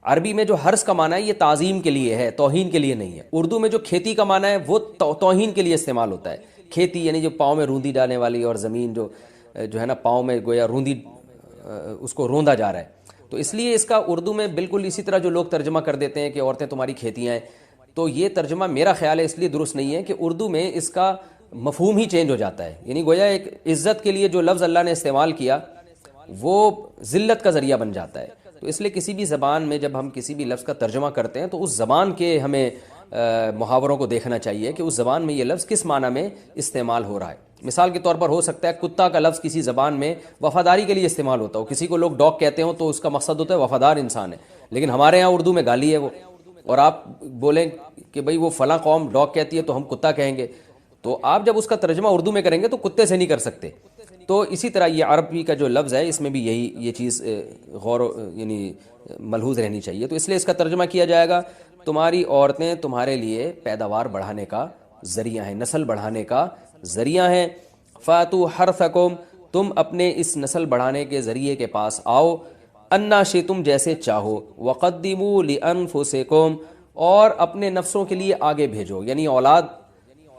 عربی میں جو حرث کا معنی ہے یہ تعظیم کے لیے ہے، توہین کے لیے نہیں ہے. اردو میں جو کھیتی کا معنی ہے وہ توہین کے لیے استعمال ہوتا ہے. کھیتی یعنی جو پاؤں میں روندی ڈالنے والی، اور زمین جو ہے نا پاؤں میں گویا روندی، اس کو روندا جا رہا ہے. تو اس لیے اس کا اردو میں بالکل اسی طرح جو لوگ ترجمہ کر دیتے ہیں کہ عورتیں تمہاری کھیتیاں ہیں، تو یہ ترجمہ میرا خیال ہے اس لیے درست نہیں ہے کہ اردو میں اس کا مفہوم ہی چینج ہو جاتا ہے. یعنی گویا ایک عزت کے لیے جو لفظ اللہ نے استعمال کیا وہ ذلت کا ذریعہ بن جاتا ہے. تو اس لیے کسی بھی زبان میں جب ہم کسی بھی لفظ کا ترجمہ کرتے ہیں تو اس زبان کے ہمیں محاوروں کو دیکھنا چاہیے کہ اس زبان میں یہ لفظ کس معنی میں استعمال ہو رہا ہے. مثال کے طور پر ہو سکتا ہے کتا کا لفظ کسی زبان میں وفاداری کے لیے استعمال ہوتا ہو، کسی کو لوگ ڈاگ کہتے ہوں تو اس کا مقصد ہوتا ہے وفادار انسان ہے، لیکن ہمارے ہاں اردو میں گالی ہے وہ. اور آپ بولیں کہ بھئی وہ فلاں قوم ڈاگ کہتی ہے تو ہم کتا کہیں گے، تو آپ جب اس کا ترجمہ اردو میں کریں گے تو کتے سے نہیں کر سکتے. تو اسی طرح یہ عربی کا جو لفظ ہے اس میں بھی یہ چیز یعنی ملحوظ رہنی چاہیے. تو اس لیے اس کا ترجمہ کیا جائے گا تمہاری عورتیں تمہارے لیے پیداوار بڑھانے کا ذریعہ ہیں، نسل بڑھانے کا ذریعہ ہیں. فاتو حرثکم، تم اپنے اس نسل بڑھانے کے ذریعے کے پاس آؤ، انا شئتم، جیسے چاہو، وقدموا لانفسکم، اور اپنے نفسوں کے لیے آگے بھیجو. یعنی اولاد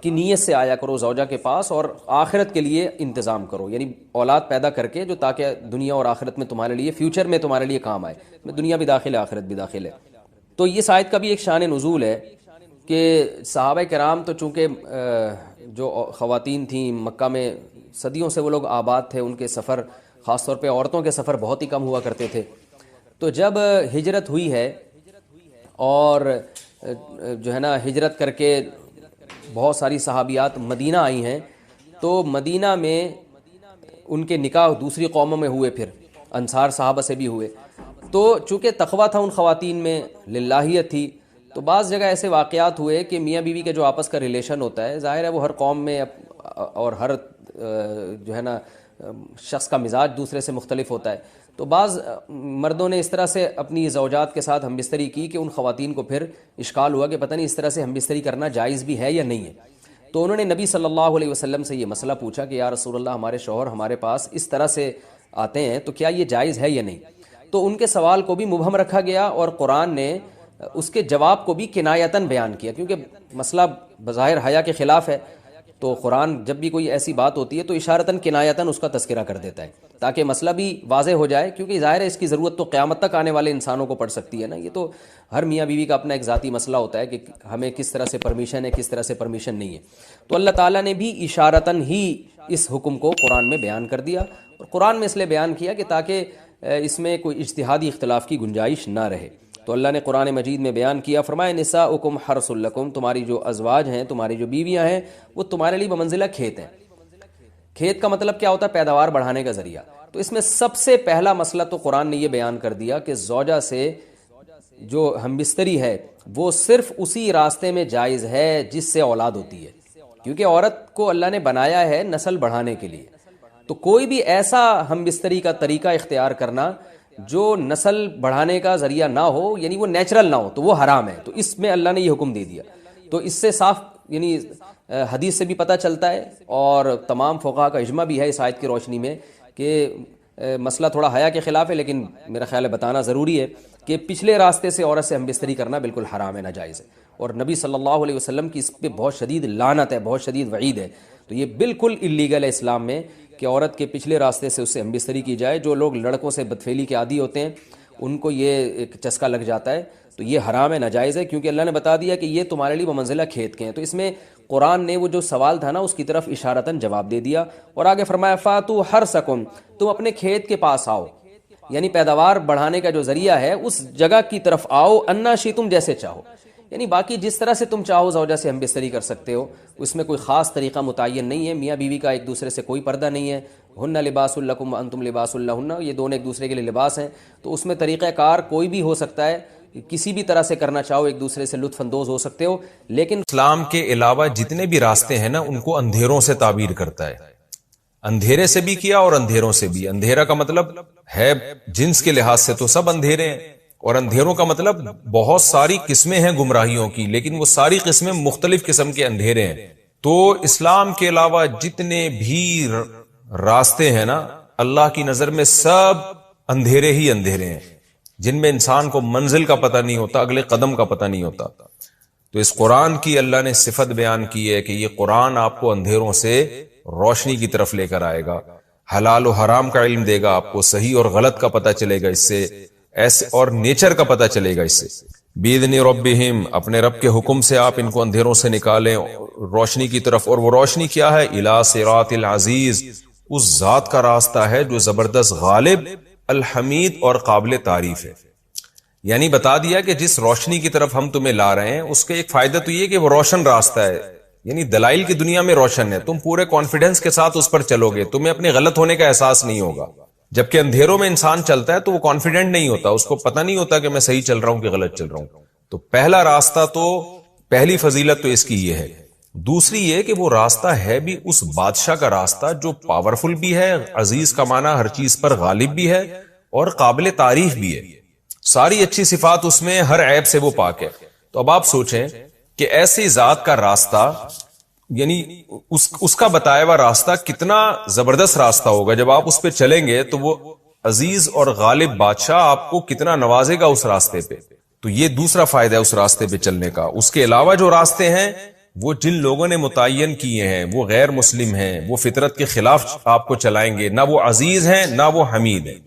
کی نیت سے آیا کرو زوجہ کے پاس اور آخرت کے لیے انتظام کرو، یعنی اولاد پیدا کر کے جو تاکہ دنیا اور آخرت میں تمہارے لیے، فیوچر میں تمہارے لیے کام آئے. دنیا بھی داخل ہے، آخرت بھی داخل ہے. تو یہ آیت کا بھی ایک شان نزول ہے کہ صحابہ کرام تو چونکہ جو خواتین تھیں مکہ میں صدیوں سے وہ لوگ آباد تھے، ان کے سفر خاص طور پہ عورتوں کے سفر بہت ہی کم ہوا کرتے تھے. تو جب ہجرت ہوئی ہے اور جو ہے نا ہجرت کر کے بہت ساری صحابیات مدینہ آئی ہیں، تو مدینہ میں ان کے نکاح دوسری قوموں میں ہوئے، پھر انصار صحابہ سے بھی ہوئے. تو چونکہ تقویٰ تھا ان خواتین میں، للہیت تھی، تو بعض جگہ ایسے واقعات ہوئے کہ میاں بیوی کے جو آپس کا ریلیشن ہوتا ہے، ظاہر ہے وہ ہر قوم میں اور ہر جو ہے نا شخص کا مزاج دوسرے سے مختلف ہوتا ہے. تو بعض مردوں نے اس طرح سے اپنی زوجات کے ساتھ ہم بستری کی کہ ان خواتین کو پھر اشکال ہوا کہ پتہ نہیں اس طرح سے ہم بستری کرنا جائز بھی ہے یا نہیں ہے. تو انہوں نے نبی صلی اللہ علیہ وسلم سے یہ مسئلہ پوچھا کہ یا رسول اللہ ہمارے شوہر ہمارے پاس اس طرح سے آتے ہیں تو کیا یہ جائز ہے یا نہیں. تو ان کے سوال کو بھی مبہم رکھا گیا اور قرآن نے اس کے جواب کو بھی کنایتاً بیان کیا، کیونکہ مسئلہ بظاہر حیا کے خلاف ہے. تو قرآن جب بھی کوئی ایسی بات ہوتی ہے تو اشارتاً کنایتاً اس کا تذکرہ کر دیتا ہے تاکہ مسئلہ بھی واضح ہو جائے، کیونکہ ظاہر ہے اس کی ضرورت تو قیامت تک آنے والے انسانوں کو پڑ سکتی ہے نا. یہ تو ہر میاں بیوی کا اپنا ایک ذاتی مسئلہ ہوتا ہے کہ ہمیں کس طرح سے پرمیشن ہے، کس طرح سے پرمیشن نہیں ہے. تو اللہ تعالیٰ نے بھی اشارتاً ہی اس حکم کو قرآن میں بیان کر دیا، اور قرآن میں اس لیے بیان کیا کہ تاکہ اس میں کوئی اجتہادی اختلاف کی گنجائش نہ رہے. تو اللہ نے قرآن مجید میں بیان کیا، فرمایا نساؤکم حرث لکم، تمہاری جو ازواج ہیں، تمہاری جو بیویاں ہیں، وہ تمہارے لیے بمنزلہ کھیت ہیں. کھیت کا مطلب کیا ہوتا ہے؟ پیداوار بڑھانے کا ذریعہ. تو اس میں سب سے پہلا مسئلہ تو قرآن نے یہ بیان کر دیا کہ زوجہ سے جو ہم بستری ہے وہ صرف اسی راستے میں جائز ہے جس سے اولاد ہوتی ہے، کیونکہ عورت کو اللہ نے بنایا ہے نسل بڑھانے کے لیے. تو کوئی بھی ایسا ہم بستری کا طریقہ اختیار کرنا جو نسل بڑھانے کا ذریعہ نہ ہو، یعنی وہ نیچرل نہ ہو، تو وہ حرام ہے. تو اس میں اللہ نے یہ حکم دے دیا. تو اس سے صاف یعنی حدیث سے بھی پتہ چلتا ہے اور تمام فقہاء کا اجماع بھی ہے اس آیت کی روشنی میں کہ مسئلہ تھوڑا حیا کے خلاف ہے، لیکن میرا خیال ہے بتانا ضروری ہے کہ پچھلے راستے سے عورت سے ہم بستری کرنا بالکل حرام ہے، ناجائز ہے. اور نبی صلی اللہ علیہ وسلم کی اس پہ بہت شدید لعنت ہے، بہت شدید وعید ہے. تو یہ بالکل اللیگل ہے اسلام میں کہ عورت کے پچھلے راستے سے اس سے ہم بستری کی جائے. جو لوگ لڑکوں سے بدفعلی کے عادی ہوتے ہیں ان کو یہ ایک چسکا لگ جاتا ہے، تو یہ حرام ہے، ناجائز ہے، کیونکہ اللہ نے بتا دیا کہ یہ تمہارے لیے بمنزلہ کھیت کے ہیں. تو اس میں قرآن نے وہ جو سوال تھا نا اس کی طرف اشارتاً جواب دے دیا. اور آگے فرمایا فاتو حرثکم، تم اپنے کھیت کے پاس آؤ، یعنی پیداوار بڑھانے کا جو ذریعہ ہے اس جگہ کی طرف آؤ، انا شئتم، جیسے چاہو. یعنی باقی جس طرح سے تم چاہو زوجہ سے ہم بستری کر سکتے ہو، اس میں کوئی خاص طریقہ متعین نہیں ہے. میاں بیوی کا ایک دوسرے سے کوئی پردہ نہیں ہے. ہن لباس لکم وانتم لباس لہن، یہ دونوں ایک دوسرے کے لیے لباس ہیں. تو اس میں طریقہ کار کوئی بھی ہو سکتا ہے، کسی بھی طرح سے کرنا چاہو ایک دوسرے سے لطف اندوز ہو سکتے ہو. لیکن اسلام کے علاوہ جتنے بھی راستے ہیں نا ان کو اندھیروں سے تعبیر کرتا ہے. اندھیرے سے بھی کیا اور اندھیروں سے بھی. اندھیرا کا مطلب ہے جنس کے لحاظ سے تو سب اندھیرے ہیں، اور اندھیروں کا مطلب بہت ساری قسمیں ہیں گمراہیوں کی، لیکن وہ ساری قسمیں مختلف قسم کے اندھیرے ہیں. تو اسلام کے علاوہ جتنے بھی راستے ہیں نا اللہ کی نظر میں سب اندھیرے ہی اندھیرے ہیں، جن میں انسان کو منزل کا پتہ نہیں ہوتا، اگلے قدم کا پتہ نہیں ہوتا. تو اس قرآن کی اللہ نے صفت بیان کی ہے کہ یہ قرآن آپ کو اندھیروں سے روشنی کی طرف لے کر آئے گا، حلال و حرام کا علم دے گا، آپ کو صحیح اور غلط کا پتہ چلے گا اس سے، ایسے اور نیچر کا پتہ چلے گا اس سے. بیدن ربہم، اپنے رب کے حکم سے آپ ان کو اندھیروں سے نکالیں روشنی کی طرف. اور وہ روشنی کیا ہے؟ الی صراط العزیز، اس ذات کا راستہ ہے جو زبردست، غالب، الحمید اور قابل تعریف ہے. یعنی بتا دیا کہ جس روشنی کی طرف ہم تمہیں لا رہے ہیں اس کا ایک فائدہ تو یہ کہ وہ روشن راستہ ہے، یعنی دلائل کی دنیا میں روشن ہے، تم پورے کانفیڈنس کے ساتھ اس پر چلو گے، تمہیں اپنے غلط ہونے کا احساس نہیں ہوگا. جبکہ اندھیروں میں انسان چلتا ہے تو وہ کانفیڈنٹ نہیں ہوتا، اس کو پتہ نہیں ہوتا کہ میں صحیح چل رہا ہوں کہ غلط چل رہا ہوں. تو پہلا راستہ تو پہلی فضیلت تو اس کی یہ ہے. دوسری یہ کہ وہ راستہ ہے بھی اس بادشاہ کا راستہ جو پاورفل بھی ہے، عزیز کا معنی ہر چیز پر غالب بھی ہے اور قابل تعریف بھی ہے. ساری اچھی صفات اس میں، ہر عیب سے وہ پاک ہے. تو اب آپ سوچیں کہ ایسی ذات کا راستہ، یعنی اس کا بتایا ہوا راستہ کتنا زبردست راستہ ہوگا. جب آپ اس پہ چلیں گے تو وہ عزیز اور غالب بادشاہ آپ کو کتنا نوازے گا اس راستے پہ. تو یہ دوسرا فائدہ ہے اس راستے پہ چلنے کا. اس کے علاوہ جو راستے ہیں وہ جن لوگوں نے متعین کیے ہیں وہ غیر مسلم ہیں، وہ فطرت کے خلاف آپ کو چلائیں گے. نہ وہ عزیز ہیں نہ وہ حمید ہیں.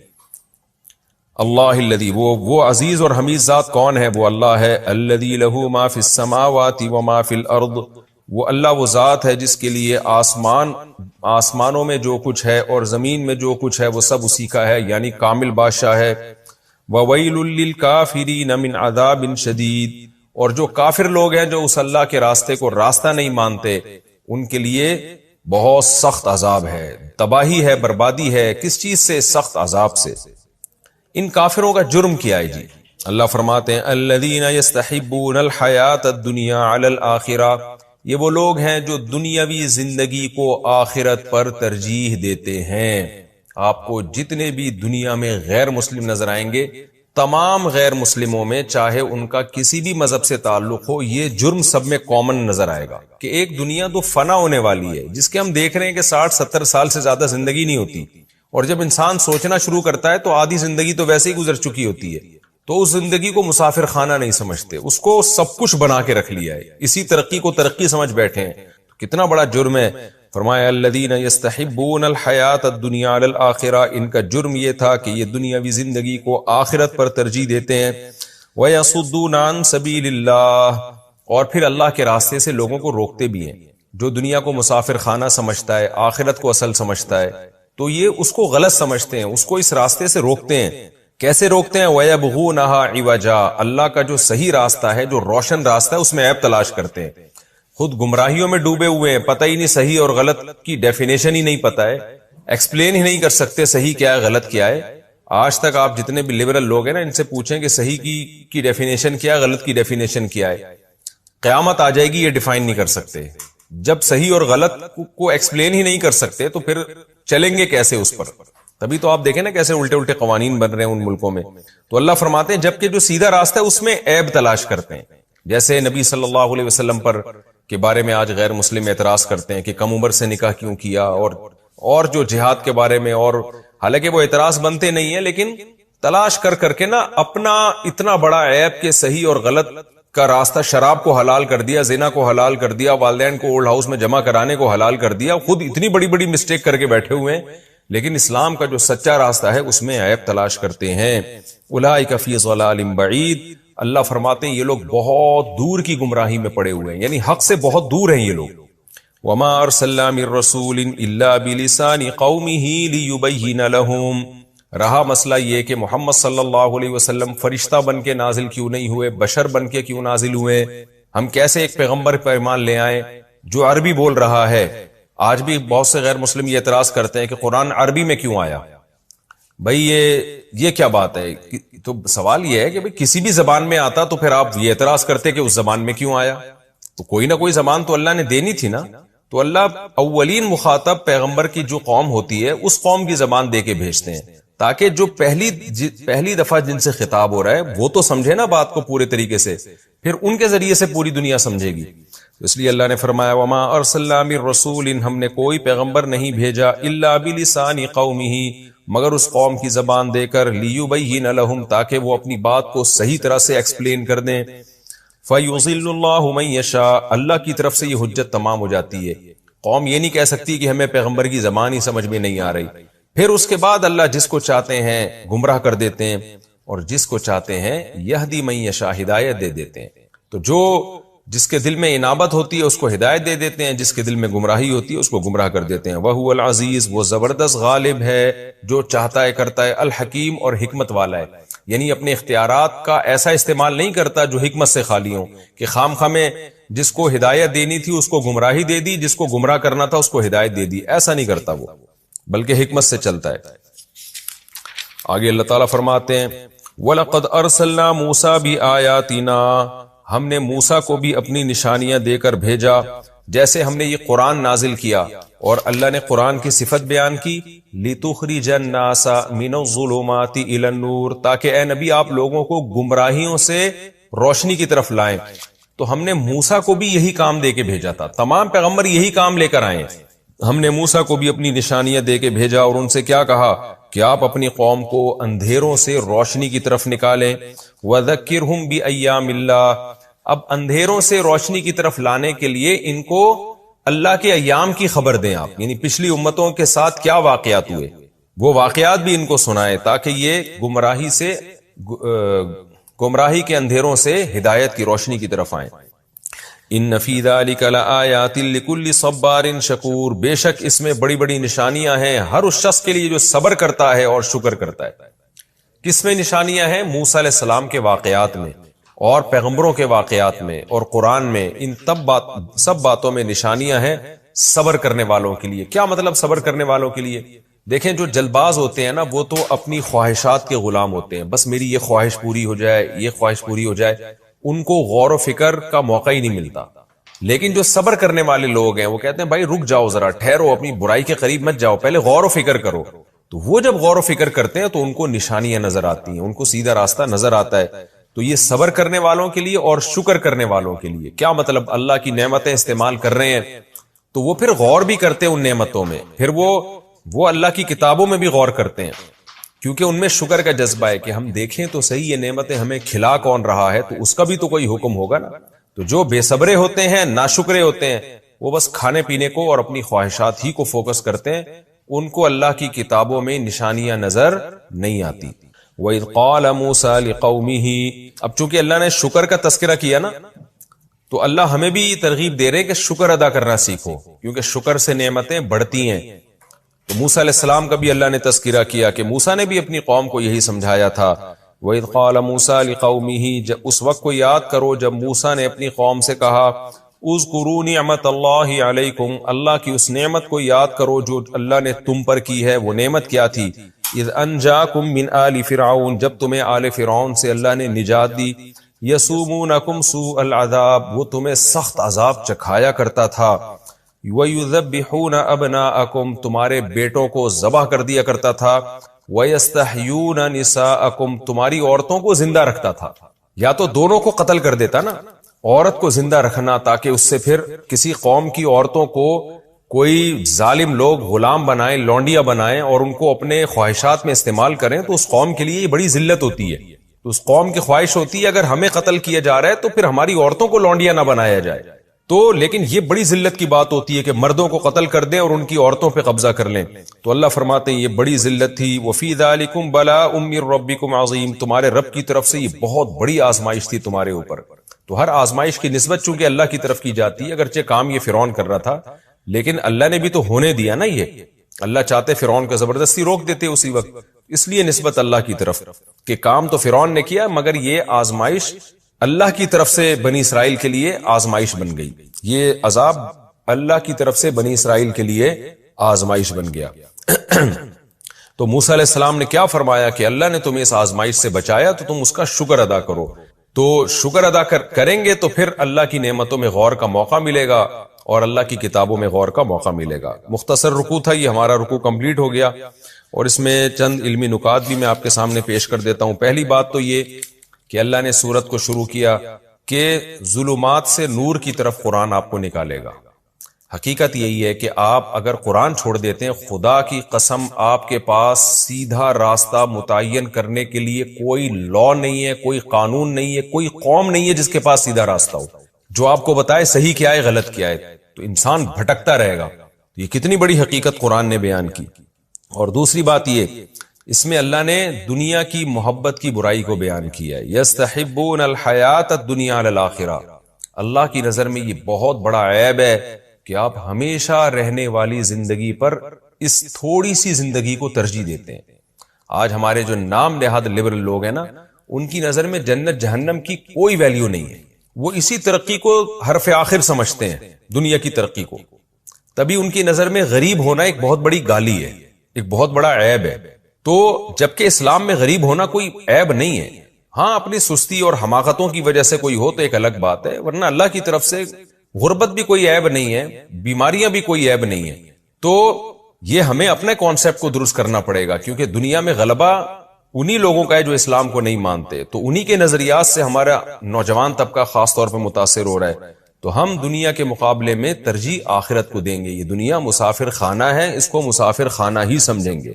اللہ الذی، وہ عزیز اور حمید ذات کون ہے؟ وہ اللہ ہے. الذی لہ ما فی السماوات و ما فی الارض، وہ اللہ وہ ذات ہے جس کے لیے آسمانوں میں جو کچھ ہے اور زمین میں جو کچھ ہے وہ سب اسی کا ہے، یعنی کامل بادشاہ ہے. وَوَيْلٌ لِّلْكَافِرِينَ مِنْ عَذَابٍ شَدِيدٍ، اور جو کافر لوگ ہیں جو اس اللہ کے راستے کو راستہ نہیں مانتے ان کے لیے بہت سخت عذاب ہے، تباہی ہے، بربادی ہے. کس چیز سے؟ سخت عذاب سے. ان کافروں کا جرم کیا ہے جی؟ اللہ فرماتے ہیں الذین یستحبون الحیات الدنیا علی الآخرہ، یہ وہ لوگ ہیں جو دنیاوی زندگی کو آخرت پر ترجیح دیتے ہیں. آپ کو جتنے بھی دنیا میں غیر مسلم نظر آئیں گے، تمام غیر مسلموں میں چاہے ان کا کسی بھی مذہب سے تعلق ہو، یہ جرم سب میں کامن نظر آئے گا کہ ایک دنیا تو فنا ہونے والی ہے، جس کے ہم دیکھ رہے ہیں کہ 60-70 سال سے زیادہ زندگی نہیں ہوتی، اور جب انسان سوچنا شروع کرتا ہے تو آدھی زندگی تو ویسے ہی گزر چکی ہوتی ہے. تو اس زندگی کو مسافر خانہ نہیں سمجھتے، اس کو سب کچھ بنا کے رکھ لیا ہے، اسی ترقی کو ترقی سمجھ بیٹھے ہیں. کتنا بڑا جرم ہے. فرمایا الذین یستحبون الحیات الدنیا علی الآخرہ، ان کا جرم یہ تھا کہ یہ دنیاوی زندگی کو آخرت پر ترجیح دیتے ہیں. ویصدون عن سبیل اللہ، اور پھر اللہ کے راستے سے لوگوں کو روکتے بھی ہیں. جو دنیا کو مسافر خانہ سمجھتا ہے، آخرت کو اصل سمجھتا ہے، تو یہ اس کو غلط سمجھتے ہیں، اس کو اس راستے سے روکتے ہیں. کیسے روکتے ہیں؟ وَيَبْغُونَهَا عِوَجًا، اللہ کا جو صحیح راستہ ہے، جو روشن راستہ ہے، اس میں عیب تلاش کرتے ہیں. خود گمراہیوں میں ڈوبے ہوئے ہیں، پتہ ہی نہیں صحیح اور غلط کی ڈیفینیشن ہی نہیں پتہ ہے، ایکسپلین ہی نہیں کر سکتے صحیح کیا ہے غلط کیا ہے. آج تک آپ جتنے بھی لبرل لوگ ہیں نا، ان سے پوچھیں کہ صحیح کی ڈیفینیشن کیا ہے، غلط کی ڈیفینیشن کیا ہے، قیامت آ جائے گی یہ ڈیفائن نہیں کر سکتے. جب صحیح اور غلط کو ایکسپلین ہی نہیں کر سکتے تو پھر چلیں گے کیسے اس پر؟ تبھی تو آپ دیکھیں نا کیسے الٹے الٹے قوانین بن رہے ہیں ان ملکوں میں. تو اللہ فرماتے ہیں جبکہ جو سیدھا راستہ ہے اس میں عیب تلاش کرتے ہیں. جیسے نبی صلی اللہ علیہ وسلم پر کے بارے میں آج غیر مسلم اعتراض کرتے ہیں کہ کم عمر سے نکاح کیوں کیا، اور جو جہاد کے بارے میں، اور حالانکہ وہ اعتراض بنتے نہیں ہیں، لیکن تلاش کر کر کے نا اپنا اتنا بڑا عیب کہ صحیح اور غلط کا راستہ، شراب کو حلال کر دیا، زنا کو حلال کر دیا، والدین کو اولڈ ہاؤس میں جمع کرانے کو حلال کر دیا، خود اتنی بڑی بڑی مسٹیک کر کے بیٹھے ہوئے ہیں، لیکن اسلام کا جو سچا راستہ ہے اس میں عیب تلاش کرتے ہیں. اولئک فی ضلال بعید، اللہ فرماتے ہیں یہ لوگ بہت دور کی گمراہی میں پڑے ہوئے ہیں، یعنی حق سے بہت دور ہیں یہ لوگ. وما ارسلنا من رسول الا بلسان قومه ليبين لهم، رہا مسئلہ یہ کہ محمد صلی اللہ علیہ وسلم فرشتہ بن کے نازل کیوں نہیں ہوئے، بشر بن کے کیوں نازل ہوئے؟ ہم کیسے ایک پیغمبر پر ایمان لے آئیں جو عربی بول رہا ہے؟ آج بھی بہت سے غیر مسلم یہ اعتراض کرتے ہیں کہ قرآن عربی میں کیوں آیا. بھئی یہ کیا بات ہے؟ تو سوال یہ ہے کہ بھئی کسی بھی زبان میں آتا تو پھر آپ یہ اعتراض کرتے کہ اس زبان میں کیوں آیا؟ تو کوئی نہ کوئی زبان تو اللہ نے دینی تھی نا. تو اللہ اولین مخاطب پیغمبر کی جو قوم ہوتی ہے اس قوم کی زبان دے کے بھیجتے ہیں، تاکہ جو پہلی دفعہ جن سے خطاب ہو رہا ہے وہ تو سمجھے نا بات کو پورے طریقے سے، پھر ان کے ذریعے سے پوری دنیا سمجھے گی. اس لیے اللہ نے فرمایا وما ارسلنا من رسول، ہم نے کوئی پیغمبر نہیں بھیجا الا بلسان قومہ، مگر اس قوم کی زبان دے کر، لیبین لہم، تاکہ وہ اپنی بات کو صحیح طرح سے ایکسپلین کر دیں. فیضل اللہ من یشاء، اللہ کی طرف سے یہ حجت تمام ہو جاتی ہے. قوم یہ نہیں کہہ سکتی کہ ہمیں پیغمبر کی زبان ہی سمجھ میں نہیں آ رہی. پھر اس کے بعد اللہ جس کو چاہتے ہیں گمراہ کر دیتے ہیں، اور جس کو چاہتے ہیں یہدی من یشاء، ہدایت دے دیتے ہیں. تو جس کے دل میں انابت ہوتی ہے اس کو ہدایت دے دیتے ہیں، جس کے دل میں گمراہی ہوتی ہے اس کو گمراہ کر دیتے ہیں. وَهُوَ الْعَزِيزُ، وہ زبردست غالب ہے، جو چاہتا ہے کرتا ہے، الحکیم، اور حکمت والا ہے. یعنی اپنے اختیارات کا ایسا استعمال نہیں کرتا جو حکمت سے خالی ہوں، کہ خام خواہ میں جس کو ہدایت دینی تھی اس کو گمراہی دے دی، جس کو گمراہ کرنا تھا اس کو ہدایت دے دی. ایسا نہیں کرتا وہ، بلکہ حکمت سے چلتا ہے. آگے اللہ تعالیٰ فرماتے ہیں وَلَقَدْ أَرْسَلْنَا مُوسَى بِآيَاتِنَا، ہم نے موسیٰ کو بھی اپنی نشانیاں دے کر بھیجا. جیسے ہم نے یہ قرآن نازل کیا اور اللہ نے قرآن کی صفت بیان کی، لِتُخْرِجَ النَّاسَ مِنَ الظُّلُمَاتِ إِلَى النُّورِ، تاکہ اے نبی آپ لوگوں کو گمراہیوں سے روشنی کی طرف لائیں. تو ہم نے موسیٰ کو بھی یہی کام دے کے بھیجا تھا، تمام پیغمبر یہی کام لے کر آئے. ہم نے موسیٰ کو بھی اپنی نشانیاں دے کے بھیجا اور ان سے کیا کہا کہ آپ اپنی قوم کو اندھیروں سے روشنی کی طرف نکالیں. وَذَكِّرْهُمْ بِأَيَّامِ اللَّهِ، اب اندھیروں سے روشنی کی طرف لانے کے لیے ان کو اللہ کے ایام کی خبر دیں آپ، یعنی پچھلی امتوں کے ساتھ کیا واقعات ہوئے وہ واقعات بھی ان کو سنائے، تاکہ یہ گمراہی کے اندھیروں سے ہدایت کی روشنی کی طرف آئیں. ان فی ذلک لآیات لکل صبار شکور، بے شک اس میں بڑی بڑی نشانیاں ہیں ہر اس شخص کے لیے جو صبر کرتا ہے اور شکر کرتا ہے. کس میں نشانیاں ہیں؟ موسیٰ علیہ السلام کے واقعات میں اور پیغمبروں کے واقعات میں اور قرآن میں، ان سب باتوں میں نشانیاں ہیں صبر کرنے والوں کے لیے. کیا مطلب صبر کرنے والوں کے لیے؟ دیکھیں جو جلد باز ہوتے ہیں نا وہ تو اپنی خواہشات کے غلام ہوتے ہیں، بس میری یہ خواہش پوری ہو جائے، یہ خواہش پوری ہو جائے، ان کو غور و فکر کا موقع ہی نہیں ملتا. لیکن جو صبر کرنے والے لوگ ہیں وہ کہتے ہیں بھائی رک جاؤ ذرا، ٹھہرو، اپنی برائی کے قریب مت جاؤ، پہلے غور و فکر کرو. تو وہ جب غور و فکر کرتے ہیں تو ان کو نشانیاں نظر آتی ہیں، ان کو سیدھا راستہ نظر آتا ہے. تو یہ صبر کرنے والوں کے لیے اور شکر کرنے والوں کے لیے. کیا مطلب؟ اللہ کی نعمتیں استعمال کر رہے ہیں تو وہ پھر غور بھی کرتے ہیں ان نعمتوں میں، پھر وہ اللہ کی کتابوں میں بھی غور کرتے ہیں، کیونکہ ان میں شکر کا جذبہ ہے کہ ہم دیکھیں تو صحیح یہ نعمتیں ہمیں کھلا کون رہا ہے، تو اس کا بھی تو کوئی حکم ہوگا نا. تو جو بے صبرے ہوتے ہیں، ناشکرے ہوتے ہیں، وہ بس کھانے پینے کو اور اپنی خواہشات ہی کو فوکس کرتے ہیں، ان کو اللہ کی کتابوں میں نشانیاں نظر نہیں آتی. وَإِذْ قَالَ مُوسَىٰ لِقَوْمِهِ، اب چونکہ اللہ نے شکر کا تذکرہ کیا نا، تو اللہ ہمیں بھی ترغیب دے رہے کہ شکر ادا کرنا سیکھو، کیونکہ شکر سے نعمتیں بڑھتی ہیں. تو موسیٰ علیہ السلام کا بھی اللہ نے تذکرہ کیا کہ موسیٰ نے بھی اپنی قوم کو یہی سمجھایا تھا. وَإِذْ قَالَ مُوسَىٰ لِقَوْمِهِ، اس وقت کو یاد کرو جب موسیٰ نے اپنی قوم سے کہا اذکروا نعمت اللہ علیکم، اللہ کی اس نعمت کو یاد کرو جو اللہ نے تم پر کی ہے. وہ نعمت کیا تھی؟ اذ انجاکم من آل فرعون، جب تمہیں آل فرعون سے اللہ نے نجات دی. یسومونکم سوء العذاب، وہ تمہیں سخت عذاب چکھایا کرتا تھا. وَيُذَبِّحُونَ أَبْنَاءَكُمْ، تمہارے بیٹوں کو ذبح کر دیا کرتا تھا. وَيَسْتَحْيُونَ نِسَاءَكُمْ، تمہاری عورتوں کو زندہ رکھتا تھا. یا تو دونوں کو قتل کر دیتا نا، عورت کو زندہ رکھنا تاکہ اس سے پھر کسی قوم کی عورتوں کو کوئی ظالم لوگ غلام بنائیں، لونڈیاں بنائیں اور ان کو اپنے خواہشات میں استعمال کریں، تو اس قوم کے لیے یہ بڑی ذلت ہوتی ہے. تو اس قوم کی خواہش ہوتی ہے اگر ہمیں قتل کیا جا رہا ہے تو پھر ہماری عورتوں کو لونڈیاں نہ بنایا جائے. تو لیکن یہ بڑی ذلت کی بات ہوتی ہے کہ مردوں کو قتل کر دیں اور ان کی عورتوں پہ قبضہ کر لیں. تو اللہ فرماتے ہیں یہ بڑی ذلت تھی. وَفِي ذَلِكُمْ بَلَاءٌ مِّن رَّبِّكُمْ عَظِيمٌ، تمہارے رب کی طرف سے یہ بہت بڑی آزمائش تھی تمہارے اوپر. تو ہر آزمائش کی نسبت چونکہ اللہ کی طرف کی جاتی ہے، اگرچہ کام یہ فرعون کر رہا تھا لیکن اللہ نے بھی تو ہونے دیا نا. یہ اللہ چاہتے فرعون کو زبردستی روک دیتے اسی وقت، اس لیے نسبت اللہ کی طرف کہ کام تو فرعون نے کیا مگر یہ آزمائش اللہ کی طرف سے بنی اسرائیل کے لیے آزمائش بن گئی. یہ عذاب اللہ کی طرف سے بنی اسرائیل کے لیے آزمائش بن گیا. تو موسیٰ علیہ السلام نے کیا فرمایا کہ اللہ نے تمہیں اس آزمائش سے بچایا تو تم اس کا شکر ادا کرو. تو شکر ادا کریں گے تو پھر اللہ کی نعمتوں میں غور کا موقع ملے گا اور اللہ کی کتابوں میں غور کا موقع ملے گا. مختصر رکوع تھا یہ، ہمارا رکوع کمپلیٹ ہو گیا اور اس میں چند علمی نکات بھی میں آپ کے سامنے پیش کر دیتا ہوں. پہلی بات تو یہ کہ اللہ نے سورت کو شروع کیا کہ ظلمات سے نور کی طرف قرآن آپ کو نکالے گا. حقیقت یہی ہے کہ آپ اگر قرآن چھوڑ دیتے ہیں، خدا کی قسم آپ کے پاس سیدھا راستہ متعین کرنے کے لیے کوئی لا نہیں ہے، کوئی قانون نہیں ہے، کوئی قوم نہیں ہے جس کے پاس سیدھا راستہ ہو جو آپ کو بتائے صحیح کیا ہے غلط کیا ہے. تو انسان بھٹکتا رہے گا. یہ کتنی بڑی حقیقت قرآن نے بیان کی. اور دوسری بات یہ، اس میں اللہ نے دنیا کی محبت کی برائی کو بیان کیا ہے. یستحبون الحیات الدنیا علی الآخرہ، اللہ کی نظر میں یہ بہت بڑا عیب ہے کہ آپ ہمیشہ رہنے والی زندگی پر اس تھوڑی سی زندگی کو ترجیح دیتے ہیں. آج ہمارے جو نام نہاد لبرل لوگ ہیں نا، ان کی نظر میں جنت جہنم کی کوئی ویلیو نہیں ہے. وہ اسی ترقی کو حرف آخر سمجھتے ہیں، دنیا کی ترقی کو. تبھی ان کی نظر میں غریب ہونا ایک بہت بڑی گالی ہے، ایک بہت بڑا عیب ہے. تو جبکہ اسلام میں غریب ہونا کوئی عیب نہیں ہے. ہاں اپنی سستی اور حماقتوں کی وجہ سے کوئی ہو تو ایک الگ بات ہے، ورنہ اللہ کی طرف سے غربت بھی کوئی عیب نہیں ہے، بیماریاں بھی کوئی عیب نہیں ہے. تو یہ ہمیں اپنے کانسیپٹ کو درست کرنا پڑے گا، کیونکہ دنیا میں غلبہ انہی لوگوں کا ہے جو اسلام کو نہیں مانتے. تو انہی کے نظریات سے ہمارا نوجوان طبقہ خاص طور پہ متاثر ہو رہا ہے. تو ہم دنیا کے مقابلے میں ترجیح آخرت کو دیں گے. یہ دنیا مسافر خانہ ہے، اس کو مسافر خانہ ہی سمجھیں گے.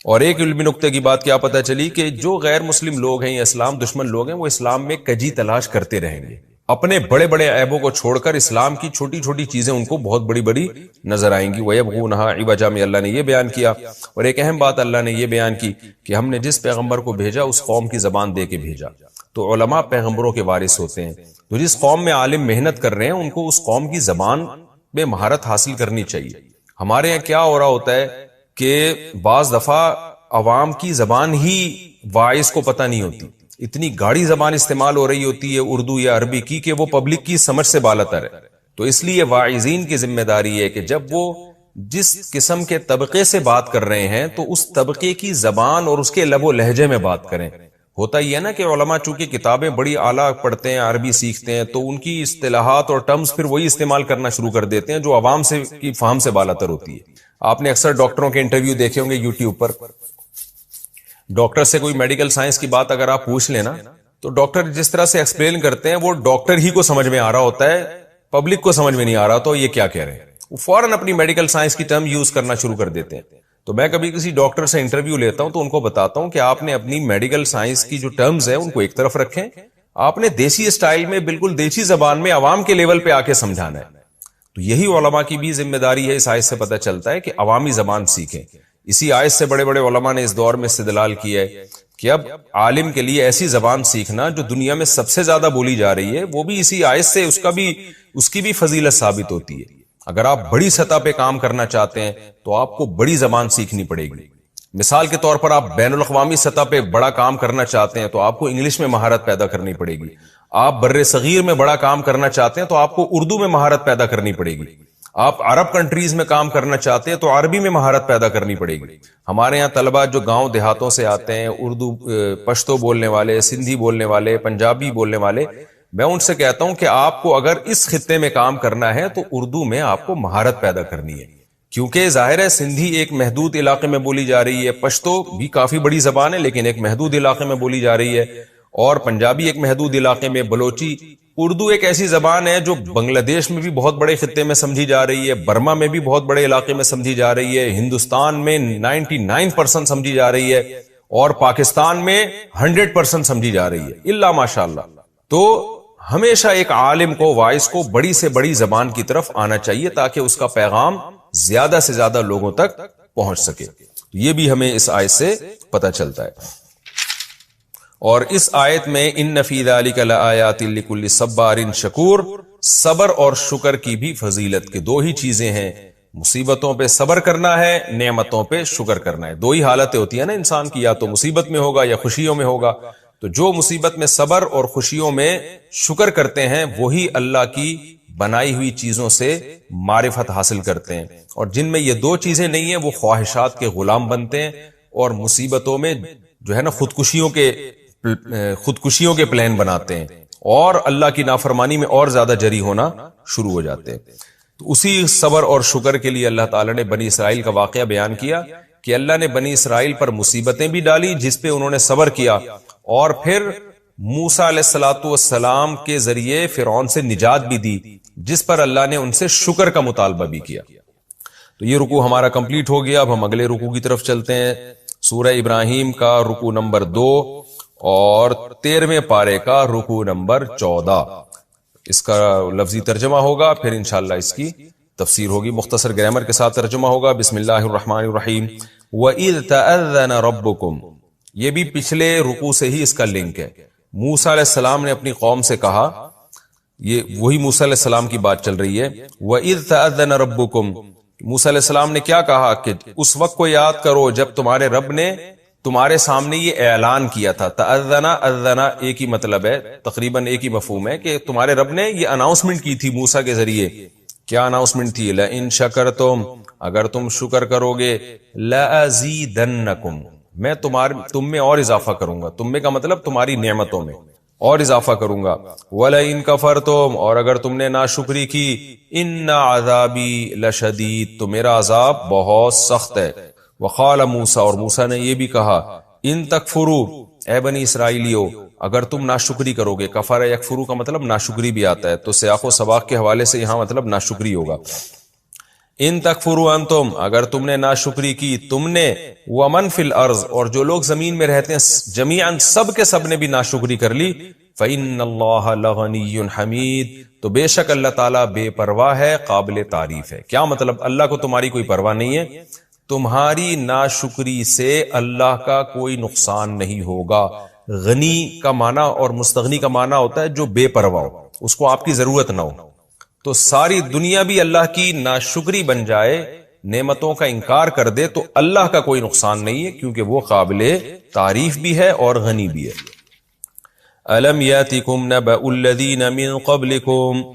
اور ایک علمی نقطے کی بات کیا پتہ چلی کہ جو غیر مسلم لوگ ہیں یا اسلام دشمن لوگ ہیں، وہ اسلام میں کجی تلاش کرتے رہیں گے. اپنے بڑے بڑے عیبوں کو چھوڑ کر اسلام کی چھوٹی چھوٹی چیزیں ان کو بہت بڑی بڑی نظر آئیں گی. وَيَبْغُونَهَا عِوَجًا میں اللہ نے یہ بیان کیا. اور ایک اہم بات اللہ نے یہ بیان کی کہ ہم نے جس پیغمبر کو بھیجا اس قوم کی زبان دے کے بھیجا. تو علماء پیغمبروں کے وارث ہوتے ہیں. تو جس قوم میں عالم محنت کر رہے ہیں ان کو اس قوم کی زبان میں مہارت حاصل کرنی چاہیے. ہمارے یہاں کیا ہو رہا ہوتا ہے کہ بعض دفعہ عوام کی زبان ہی واعظ کو پتہ نہیں ہوتی. اتنی گاڑی زبان استعمال ہو رہی ہوتی ہے اردو یا عربی کی کہ وہ پبلک کی سمجھ سے بالاتر ہے. تو اس لیے واعظین کی ذمہ داری ہے کہ جب وہ جس قسم کے طبقے سے بات کر رہے ہیں تو اس طبقے کی زبان اور اس کے لب و لہجے میں بات کریں. ہوتا یہ ہے نا کہ علماء چونکہ کتابیں بڑی اعلیٰ پڑھتے ہیں، عربی سیکھتے ہیں، تو ان کی اصطلاحات اور ٹرمز پھر وہی استعمال کرنا شروع کر دیتے ہیں جو عوام سے کی فہم سے بالاتر ہوتی ہے. آپ نے اکثر ڈاکٹروں کے انٹرویو دیکھے ہوں گے یوٹیوب پر. ڈاکٹر سے کوئی میڈیکل سائنس کی بات اگر آپ پوچھ لینا تو ڈاکٹر جس طرح سے ایکسپلین کرتے ہیں وہ ڈاکٹر ہی کو سمجھ میں آ رہا ہوتا ہے، پبلک کو سمجھ میں نہیں آ رہا تو یہ کیا کہہ رہے ہیں. وہ فوراً اپنی میڈیکل سائنس کی ٹرم یوز کرنا شروع کر دیتے ہیں. تو میں کبھی کسی ڈاکٹر سے انٹرویو لیتا ہوں تو ان کو بتاتا ہوں کہ آپ نے اپنی میڈیکل سائنس کی جو ٹرمز ہیں ان کو ایک طرف رکھیں، آپ نے دیسی اسٹائل میں بالکل دیسی زبان میں عوام کے لیول پہ آ کے سمجھانا ہے. تو یہی علماء کی بھی ذمہ داری ہے. اس آیت سے پتہ چلتا ہے کہ عوامی زبان سیکھیں. اسی آیت سے بڑے بڑے علماء نے اس دور میں استدلال کیا ہے کہ اب عالم کے لیے ایسی زبان سیکھنا جو دنیا میں سب سے زیادہ بولی جا رہی ہے، وہ بھی اسی آیت سے اس کی بھی فضیلت ثابت ہوتی ہے. اگر آپ بڑی سطح پہ کام کرنا چاہتے ہیں تو آپ کو بڑی زبان سیکھنی پڑے گی. مثال کے طور پر آپ بین الاقوامی سطح پہ بڑا کام کرنا چاہتے ہیں تو آپ کو انگلش میں مہارت پیدا کرنی پڑے گی. آپ بر صغیر میں بڑا کام کرنا چاہتے ہیں تو آپ کو اردو میں مہارت پیدا کرنی پڑے گی. آپ عرب کنٹریز میں کام کرنا چاہتے ہیں تو عربی میں مہارت پیدا کرنی پڑے گی. ہمارے یہاں طلبہ جو گاؤں دیہاتوں سے آتے ہیں، اردو پشتو بولنے والے، سندھی بولنے والے، پنجابی بولنے والے، میں ان سے کہتا ہوں کہ آپ کو اگر اس خطے میں کام کرنا ہے تو اردو میں آپ کو مہارت پیدا کرنی ہے. کیونکہ ظاہر ہے سندھی ایک محدود علاقے میں بولی جا رہی ہے، پشتو بھی کافی بڑی زبان ہے لیکن ایک محدود علاقے میں بولی جا رہی ہے، اور پنجابی ایک محدود علاقے میں، بلوچی. اردو ایک ایسی زبان ہے جو بنگلہ دیش میں بھی بہت بڑے خطے میں سمجھی جا رہی ہے، برما میں بھی بہت بڑے علاقے میں سمجھی جا رہی ہے، ہندوستان میں 99% سمجھی جا رہی ہے، اور پاکستان میں 100% سمجھی جا رہی ہے الا ماشاءاللہ. تو ہمیشہ ایک عالم کو، وائس کو بڑی سے بڑی زبان کی طرف آنا چاہیے تاکہ اس کا پیغام زیادہ سے زیادہ لوگوں تک پہنچ سکے. یہ بھی ہمیں اس آیت سے پتہ چلتا ہے. اور اس آیت میں ان فی ذلک لآیات لکل صبار شکور، صبر اور شکر کی بھی فضیلت کے دو ہی چیزیں ہیں. مصیبتوں پہ صبر کرنا ہے، نعمتوں پہ شکر کرنا ہے. دو ہی حالتیں ہوتی ہیں نا انسان کی، یا تو مصیبت میں ہوگا یا خوشیوں میں ہوگا. تو جو مصیبت میں صبر اور خوشیوں میں شکر کرتے ہیں وہی اللہ کی بنائی ہوئی چیزوں سے معرفت حاصل کرتے ہیں. اور جن میں یہ دو چیزیں نہیں ہیں وہ خواہشات کے غلام بنتے ہیں اور مصیبتوں میں جو ہے نا خودکشیوں کے پلان بناتے ہیں اور اللہ کی نافرمانی میں اور زیادہ جری ہونا شروع ہو جاتے ہیں. تو اسی صبر اور شکر کے لیے اللہ تعالیٰ نے بنی اسرائیل کا واقعہ بیان کیا کہ اللہ نے بنی اسرائیل پر مصیبتیں بھی ڈالی جس پہ انہوں نے صبر کیا، اور پھر موسیٰ علیہ السلام کے ذریعے فرعون سے نجات بھی دی جس پر اللہ نے ان سے شکر کا مطالبہ بھی کیا. تو یہ رکوع ہمارا کمپلیٹ ہو گیا. اب ہم اگلے رکوع کی طرف چلتے ہیں. سورہ ابراہیم کا رکوع نمبر 2 اور 13ویں پارے کا رکوع نمبر 14. اس کا لفظی ترجمہ ہوگا، پھر انشاءاللہ اس کی تفسیر ہوگی. مختصر گرامر کے ساتھ ترجمہ ہوگا. بسم اللہ الرحمن الرحیم. وَإِذْ تَأَذَّنَ رَبُّكُمْ، یہ بھی پچھلے رکوع سے ہی اس کا لنک ہے. موسیٰ علیہ السلام نے اپنی قوم سے کہا، یہ وہی موسیٰ علیہ السلام کی بات چل رہی ہے. وَإِذْ تَأَذَّنَ رَبُّكُمْ، موسیٰ علیہ السلام نے کیا کہا کہ اس وقت کو یاد کرو جب تمہارے رب نے تمہارے سامنے یہ اعلان کیا تھا. تأذنا، اذنا ایک ہی مطلب ہے، تقریباً ایک ہی مفہوم ہے کہ تمہارے رب نے یہ اناؤنسمنٹ کی تھی موسیٰ کے ذریعے. کیا اناؤنسمنٹ تھی؟ لئن شکرتم، اگر تم شکر کرو گے، لأزیدنکم، میں تم میں اور اضافہ کروں گا. تم میں کا مطلب تمہاری نعمتوں میں اور اضافہ کروں گا. وَلَئِن كَفَرْتُمْ، اور اگر تم نے ناشکری کی، إِنَّ عَذَابِي لَشَدِيدٌ، تو میرا عذاب بہت سخت ہے. وقال موسیٰ، اور موسیٰ نے یہ بھی کہا، ان تکفروا، اے بنی اسرائیلیو اگر تم ناشکری کرو گے. کفر یکفرو کا مطلب ناشکری بھی آتا ہے، تو سیاق و سباق کے حوالے سے یہاں مطلب ناشکری ہوگا. ان تکفروا انتم، اگر تم نے ناشکری کی تم نے، ومن فی الارض، اور جو لوگ زمین میں رہتے ہیں جمیعاً سب کے سب نے بھی ناشکری کر لی، فإن اللہ لغنی حمید، تو بے شک اللہ تعالیٰ بے پرواہ ہے، قابل تعریف ہے. کیا مطلب؟ اللہ کو تمہاری کوئی پرواہ نہیں ہے، تمہاری ناشکری سے اللہ کا کوئی نقصان نہیں ہوگا. غنی کا معنی اور مستغنی کا معنی ہوتا ہے جو بے پرواہ ہو، اس کو آپ کی ضرورت نہ ہو. تو ساری دنیا بھی اللہ کی ناشکری بن جائے، نعمتوں کا انکار کر دے، تو اللہ کا کوئی نقصان نہیں ہے کیونکہ وہ قابل تعریف بھی ہے اور غنی بھی ہے. أَلَمْ يَأْتِكُمْ نَبَأُ الَّذِينَ مِن قَبْلِكُمْ،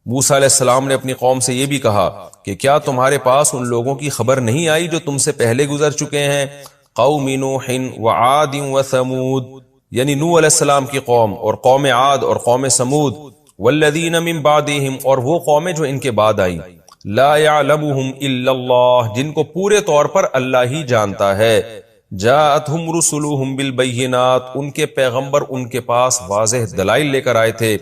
موسیٰ علیہ السلام نے اپنی قوم سے یہ بھی کہا کہ کیا تمہارے پاس ان لوگوں کی خبر نہیں آئی جو تم سے پہلے گزر چکے ہیں. قوم نوح وعاد وثمود، یعنی نوح علیہ السلام کی قوم اور قوم عاد اور قوم سمود، والذین من بعدہم اور وہ قومیں جو ان کے بعد آئیں، لا یعلمہم الا اللہ جن کو پورے طور پر اللہ ہی جانتا ہے، جاءتہم رسلہم بالبینات ان کے پیغمبر ان کے پاس واضح دلائل لے کر آئے تھے،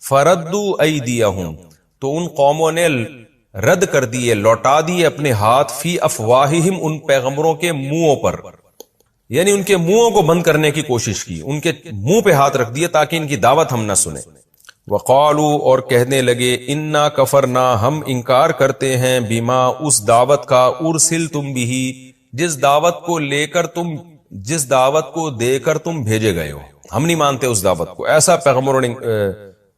فردوا ایدیہم تو ان قوموں نے رد کر دیے، لوٹا دیے اپنے ہاتھ، فی افواہہم ان پیغمبروں کے منہوں پر، یعنی ان کے منہوں کو بند کرنے کی کوشش کی، ان کے منہ پہ ہاتھ رکھ دیے تاکہ ان کی دعوت ہم نہ سنیں۔ وقالو اور کہنے لگے، انا کفرنا ہم انکار کرتے ہیں، بما اس دعوت کا، ارسلتم بھی جس دعوت کو دے کر تم بھیجے گئے ہو، ہم نہیں مانتے اس دعوت کو، ایسا پیغمبروں نے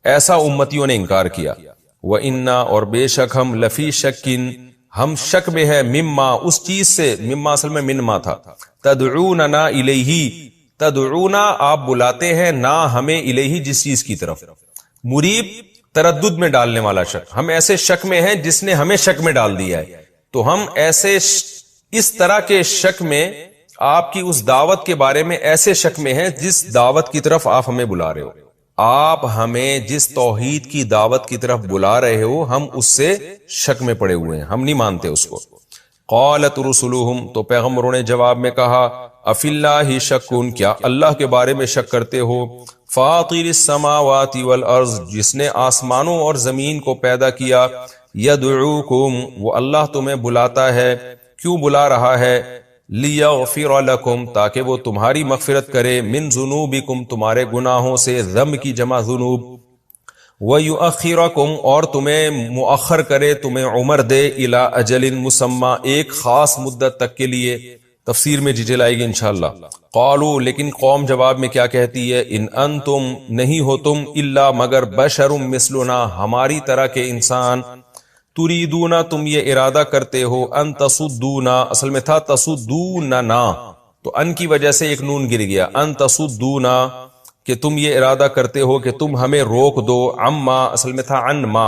ایسا امتیوں نے انکار کیا۔ وَإِنَّا اور بے شک ہم لفی شکن ہم شک میں ہے، مما اس چیز سے، مما اصل میں منما تھا، تدعوننا الیہ تدعونا آپ بلاتے ہیں، نا ہمیں الیہ جس چیز کی طرف، مریب تردد میں ڈالنے والا شک، ہم ایسے شک میں ہیں جس نے ہمیں شک میں ڈال دیا ہے، تو ہم ایسے اس طرح کے شک میں آپ کی اس دعوت کے بارے میں ایسے شک میں ہیں جس دعوت کی طرف آپ ہمیں بلا رہے ہو، آپ ہمیں جس توحید کی دعوت کی طرف بلا رہے ہو ہم اس سے شک میں پڑے ہوئے ہیں، ہم نہیں مانتے اس کو۔ قالت رسلہم تو پیغمبروں نے جواب میں کہا، افی اللہ شکون کیا اللہ کے بارے میں شک کرتے ہو، فاطر السماوات والارض جس نے آسمانوں اور زمین کو پیدا کیا، یدعوکم وہ اللہ تمہیں بلاتا ہے، کیوں بلا رہا ہے، لیغفر لکم تاکہ وہ تمہاری مغفرت کرے، من ذنوبکم تمہارے گناہوں سے، ذنب کی جمع ذنوب، وَيُؤَخِّرَكُمْ اور تمہیں مؤخر کرے، تمہیں عمر دے، اِلَىٰ أَجَلٍ مُسَمَّى ایک خاص مدت تک کے لیے، تفسیر میں ڈیٹیل آئے گی انشاءاللہ۔ قالوا لیکن قوم جواب میں کیا کہتی ہے، ان انتم نہیں ہو تم، الا مگر بشر مثلنا ہماری طرح کے انسان، تریدونا تم یہ ارادہ کرتے ہو، ان تصدونا اصل میں تھا تصدوننا تو ان کی وجہ سے ایک نون گر گیا، ان تصدونا کہ تم یہ ارادہ کرتے ہو کہ تم ہمیں روک دو، عما اصل میں تھا عن ما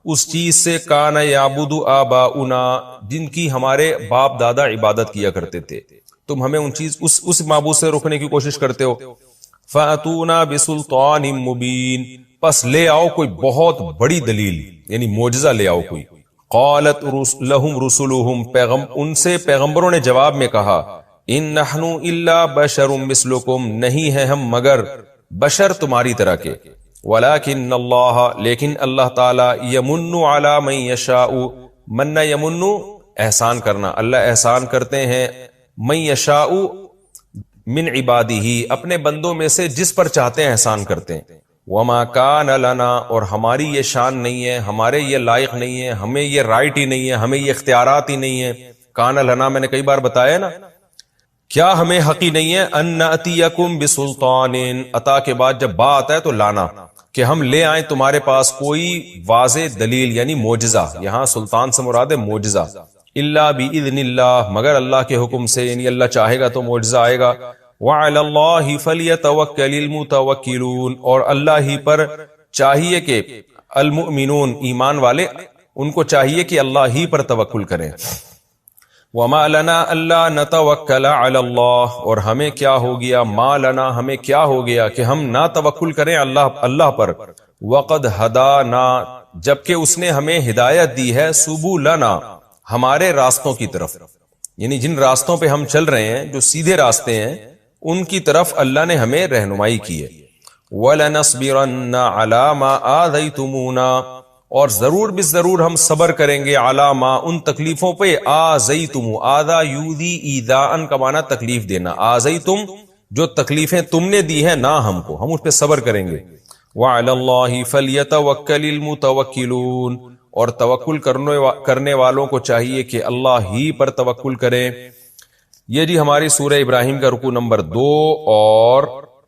اس چیز سے، کان یعبد آباؤنا جن کی ہمارے باپ دادا عبادت کیا کرتے تھے، تم ہمیں ان چیز اس معبود سے روکنے کی کوشش کرتے ہو۔ فَأْتُونَا بِسُلْطَانٍ مُبِينٍ پس لے آؤ کوئی بہت بڑی دلیل یعنی معجزہ لے آؤ کوئی۔ قالت لہم رسلہم ان سے پیغمبروں نے جواب میں کہا، ان نحن الا بشر مثلکم نہیں ہے ہم مگر بشر تمہاری طرح کے، ولکن اللہ لیکن اللہ تعالی یمن علی من یشاء من یمن احسان کرنا، اللہ احسان کرتے ہیں، من یشاء من عبادہ اپنے بندوں میں سے جس پر چاہتے ہیں احسان کرتے ہیں، وما کان لنا اور ہماری یہ شان نہیں ہے، ہمارے یہ لائق نہیں ہے، ہمیں یہ رائٹ ہی نہیں ہے، ہمیں یہ اختیارات ہی نہیں ہے، کان لنا میں نے کئی بار بتایا نا، کیا ہمیں حق ہی نہیں ہے، ان نأتیکم بسلطان عطا کے بعد جب با آتا ہے تو لانا کہ ہم لے آئیں تمہارے پاس کوئی واضح دلیل یعنی معجزہ، یہاں سلطان سے مراد ہے معجزہ، الا باذن اللہ مگر اللہ کے حکم سے، یعنی اللہ چاہے گا تو معجزہ آئے گا، وعلی اللہ فلیتوکل المتوکلون اور اللہ ہی پر چاہیے کہ المؤمنون ایمان والے ان کو چاہیے کہ اللہ ہی پر توکل کریں۔ وما لنا الا نتوکل علی اللہ اور ہمیں کیا ہو گیا، ما لنا ہمیں کیا ہو گیا کہ ہم نہ توکل کریں اللہ پر، وقد ہدانا جبکہ اس نے ہمیں ہدایت دی ہے، سبلنا ہمارے راستوں کی طرف، یعنی جن راستوں پہ ہم چل رہے ہیں جو سیدھے راستے ہیں ان کی طرف اللہ نے ہمیں رہنمائی کی ہے۔ وَلَنَصْبِرَنَّ عَلَى مَا آذَيْتُمُونَا اور ضرور بالضرور ہم صبر کریں گے، عَلَى مَا ان تکلیفوں پہ، آذَيْتُمُ آذا یوذی ایذاءً کا معنی تکلیف دینا، آذیتم جو تکلیفیں تم نے دی ہیں نہ ہم کو، ہم اس پہ صبر کریں گے۔ وَعَلَى اللَّهِ فَلْيَتَوَكَّلِ الْمُتَوَكِّلُونَ اور توکل کرنے والوں کو چاہیے کہ اللہ ہی پر توکل کریں۔ یہ جی ہماری سورہ ابراہیم کا رکوع نمبر 2 اور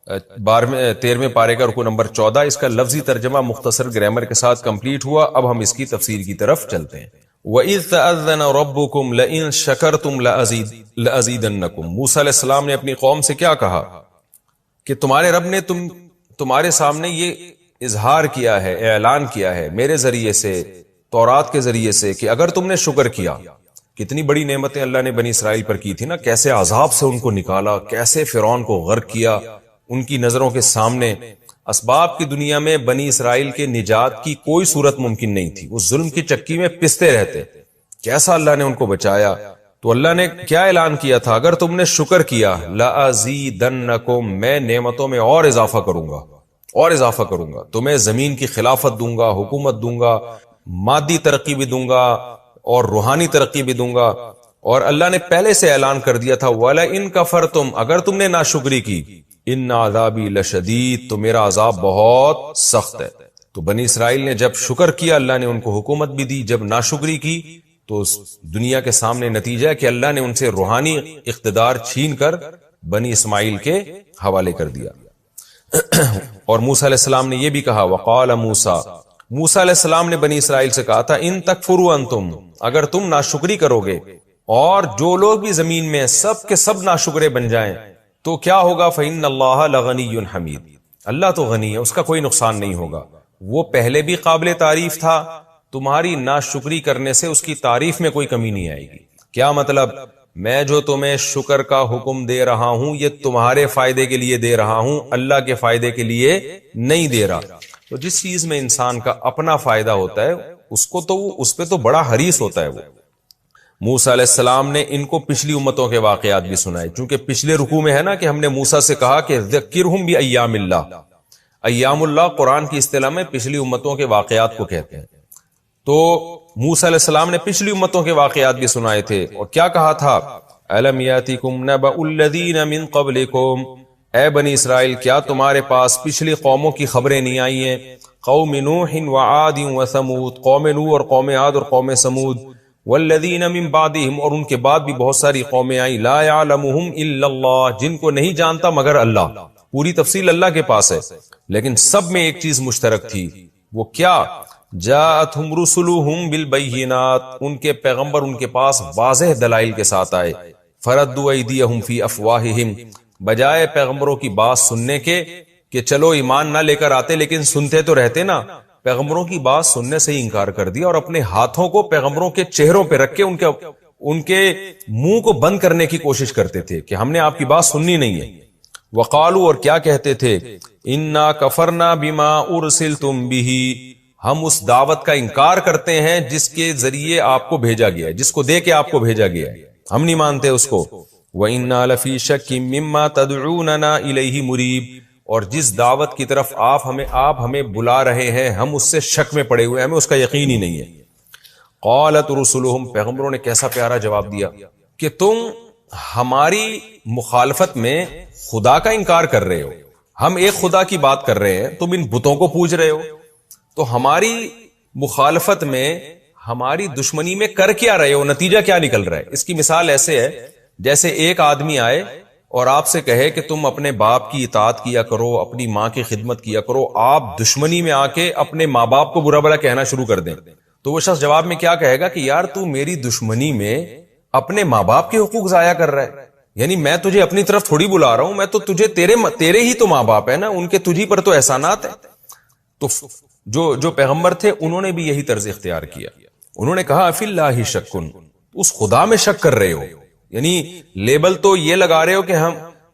13ویں پارے کا رکوع نمبر 14، اس کا لفظی ترجمہ مختصر گرامر کے ساتھ کمپلیٹ ہوا۔ اب ہم اس کی تفسیر کی طرف چلتے ہیں۔ وَإِذْ تَأَذَّنَ رَبُّكُمْ لَئِن شَكَرْتُمْ لَأَزِيدَنَّكُمْ موسیٰ علیہ السلام نے اپنی قوم سے کیا کہا کہ تمہارے رب نے تمہارے سامنے یہ اظہار کیا ہے، اعلان کیا ہے میرے ذریعے سے، تورات کے ذریعے سے، کہ اگر تم نے شکر کیا، کتنی بڑی نعمتیں اللہ نے بنی اسرائیل پر کی تھی نا، کیسے عذاب سے ان کو نکالا، کیسے فرعون کو غرق کیا، ان کی نظروں کے سامنے اسباب کی دنیا میں بنی اسرائیل کے نجات کی کوئی صورت ممکن نہیں تھی. وہ ظلم کی چکی میں پستے رہتے. کیسا اللہ نے ان کو بچایا. تو اللہ نے کیا اعلان کیا تھا, اگر تم نے شکر کیا لَأَزِيدَنَّكُمْ, میں نعمتوں میں اور اضافہ کروں گا, اور اضافہ کروں گا. تمہیں زمین کی خلافت دوں گا, حکومت دوں گا, مادی ترقی بھی دوں گا اور روحانی ترقی بھی دوں گا. اور اللہ نے پہلے سے اعلان کر دیا تھا وَلَئِن كَفَرْتُمْ, اگر تم نے ناشکری کی, ان عذابی لشدید, تو میرا عذاب بہت سخت ہے. تو بنی اسرائیل نے جب شکر کیا اللہ نے ان کو حکومت بھی دی, جب ناشکری کی تو دنیا کے سامنے نتیجہ ہے کہ اللہ نے ان سے روحانی اقتدار چھین کر بنی اسماعیل کے حوالے کر دیا. اور موسیٰ علیہ السلام نے یہ بھی کہا وقال موسیٰ, موسیٰ علیہ السلام نے بنی اسرائیل سے کہا تھا ان تکفروا انتم, اگر تم ناشکری کرو گے اور جو لوگ بھی زمین میں سب کے سب ناشکرے بن جائیں تو کیا ہوگا, فإن اللہ لغنی حمید, اللہ تو غنی ہے, اس کا کوئی نقصان نہیں ہوگا. وہ پہلے بھی قابل تعریف تھا, تمہاری ناشکری کرنے سے اس کی تعریف میں کوئی کمی نہیں آئے گی. کیا مطلب, میں جو تمہیں شکر کا حکم دے رہا ہوں یہ تمہارے فائدے کے لیے دے رہا ہوں, اللہ کے فائدے کے لیے نہیں دے رہا. تو جس چیز میں انسان کا اپنا فائدہ ہوتا ہے اس کو تو اس پہ تو بڑا حریص ہوتا ہے. وہ موسیٰ علیہ السلام نے ان کو پچھلی امتوں کے واقعات بھی سنائے, چونکہ پچھلے رکوع میں ہے نا کہ ہم نے موسیٰ سے کہا کہ ذکرہم بایام اللہ. ایام اللہ قرآن کی اصطلاح میں پچھلی امتوں کے واقعات کو کہتے ہیں. تو موسیٰ علیہ السلام نے پچھلی امتوں کے واقعات بھی سنائے تھے, اور کیا کہا تھا, الم یاتکم نبأ الذین من قبلکم, اے بنی اسرائیل کیا تمہارے پاس پچھلی قوموں کی خبریں نہیں آئی ہیں, قوم نوح وعاد وثمود, قوم نوح اور قوم عاد اور قوم سمود, والذین من بعدہم, اور ان کے بعد بھی بہت ساری قومیں آئیں, لا یعلمہم الا اللہ, جن کو نہیں جانتا مگر اللہ. پوری تفصیل اللہ کے پاس ہے, لیکن سب میں ایک چیز مشترک تھی, وہ کیا, جاءتہم رسلہم بالبینات, ان کے پیغمبر ان کے پاس واضح دلائل کے ساتھ آئے. فردوا ایدیہم فی افواہہم, بجائے پیغمبروں کی بات سننے کے کہ چلو ایمان نہ لے کر آتے لیکن سنتے تو رہتے نا, پیغمبروں کی بات سننے سے ہی انکار کر دیا اور اپنے ہاتھوں کو پیغمبروں کے چہروں پہ رکھ کے ان کے منہ کو بند کرنے کی کوشش کرتے تھے کہ ہم نے آپ کی بات سننی نہیں ہے. وقالو, اور کیا کہتے تھے, انا کفرنا بما ارسلتم بہ, ہم اس دعوت کا انکار کرتے ہیں جس کے ذریعے آپ کو بھیجا گیا ہے, جس کو دے کے آپ کو بھیجا گیا ہے, ہم نہیں مانتے اس کو. وَإِنَّا لَفِي شَكٍّ مِّمَّا تَدْعُونَنَا إِلَيْهِ مُرِيبٍ, اور جس دعوت کی طرف آپ ہمیں بلا رہے ہیں ہم اس سے شک میں پڑے ہوئے ہیں, ہمیں اس کا یقین ہی نہیں ہے. قالت رسلہم, پیغمبروں نے کیسا پیارا جواب دیا کہ تم ہماری مخالفت میں خدا کا انکار کر رہے ہو, ہم ایک خدا کی بات کر رہے ہیں, تم ان بتوں کو پوج رہے ہو. تو ہماری مخالفت میں, ہماری دشمنی میں کر کیا رہے ہو, نتیجہ کیا نکل رہا ہے. اس کی مثال ایسے ہے جیسے ایک آدمی آئے اور آپ سے کہے کہ تم اپنے باپ کی اطاعت کیا کرو, اپنی ماں کی خدمت کیا کرو, آپ دشمنی میں آ کے اپنے ماں باپ کو برا بھلا کہنا شروع کر دیں. تو وہ شخص جواب میں کیا کہے گا کہ یار تو میری دشمنی میں اپنے ماں باپ کے حقوق ضائع کر رہا ہے, یعنی میں تجھے اپنی طرف تھوڑی بلا رہا ہوں, میں تو تجھے تیرے ہی تو ماں باپ ہے نا, ان کے تجھی پر تو احسانات ہیں. تو جو پیغمبر تھے انہوں نے بھی یہی طرز اختیار کیا, انہوں نے کہا فی اللہ شکن, اس خدا میں شک کر رہے ہو, یعنی لیبل تو یہ لگا رہے ہو کہ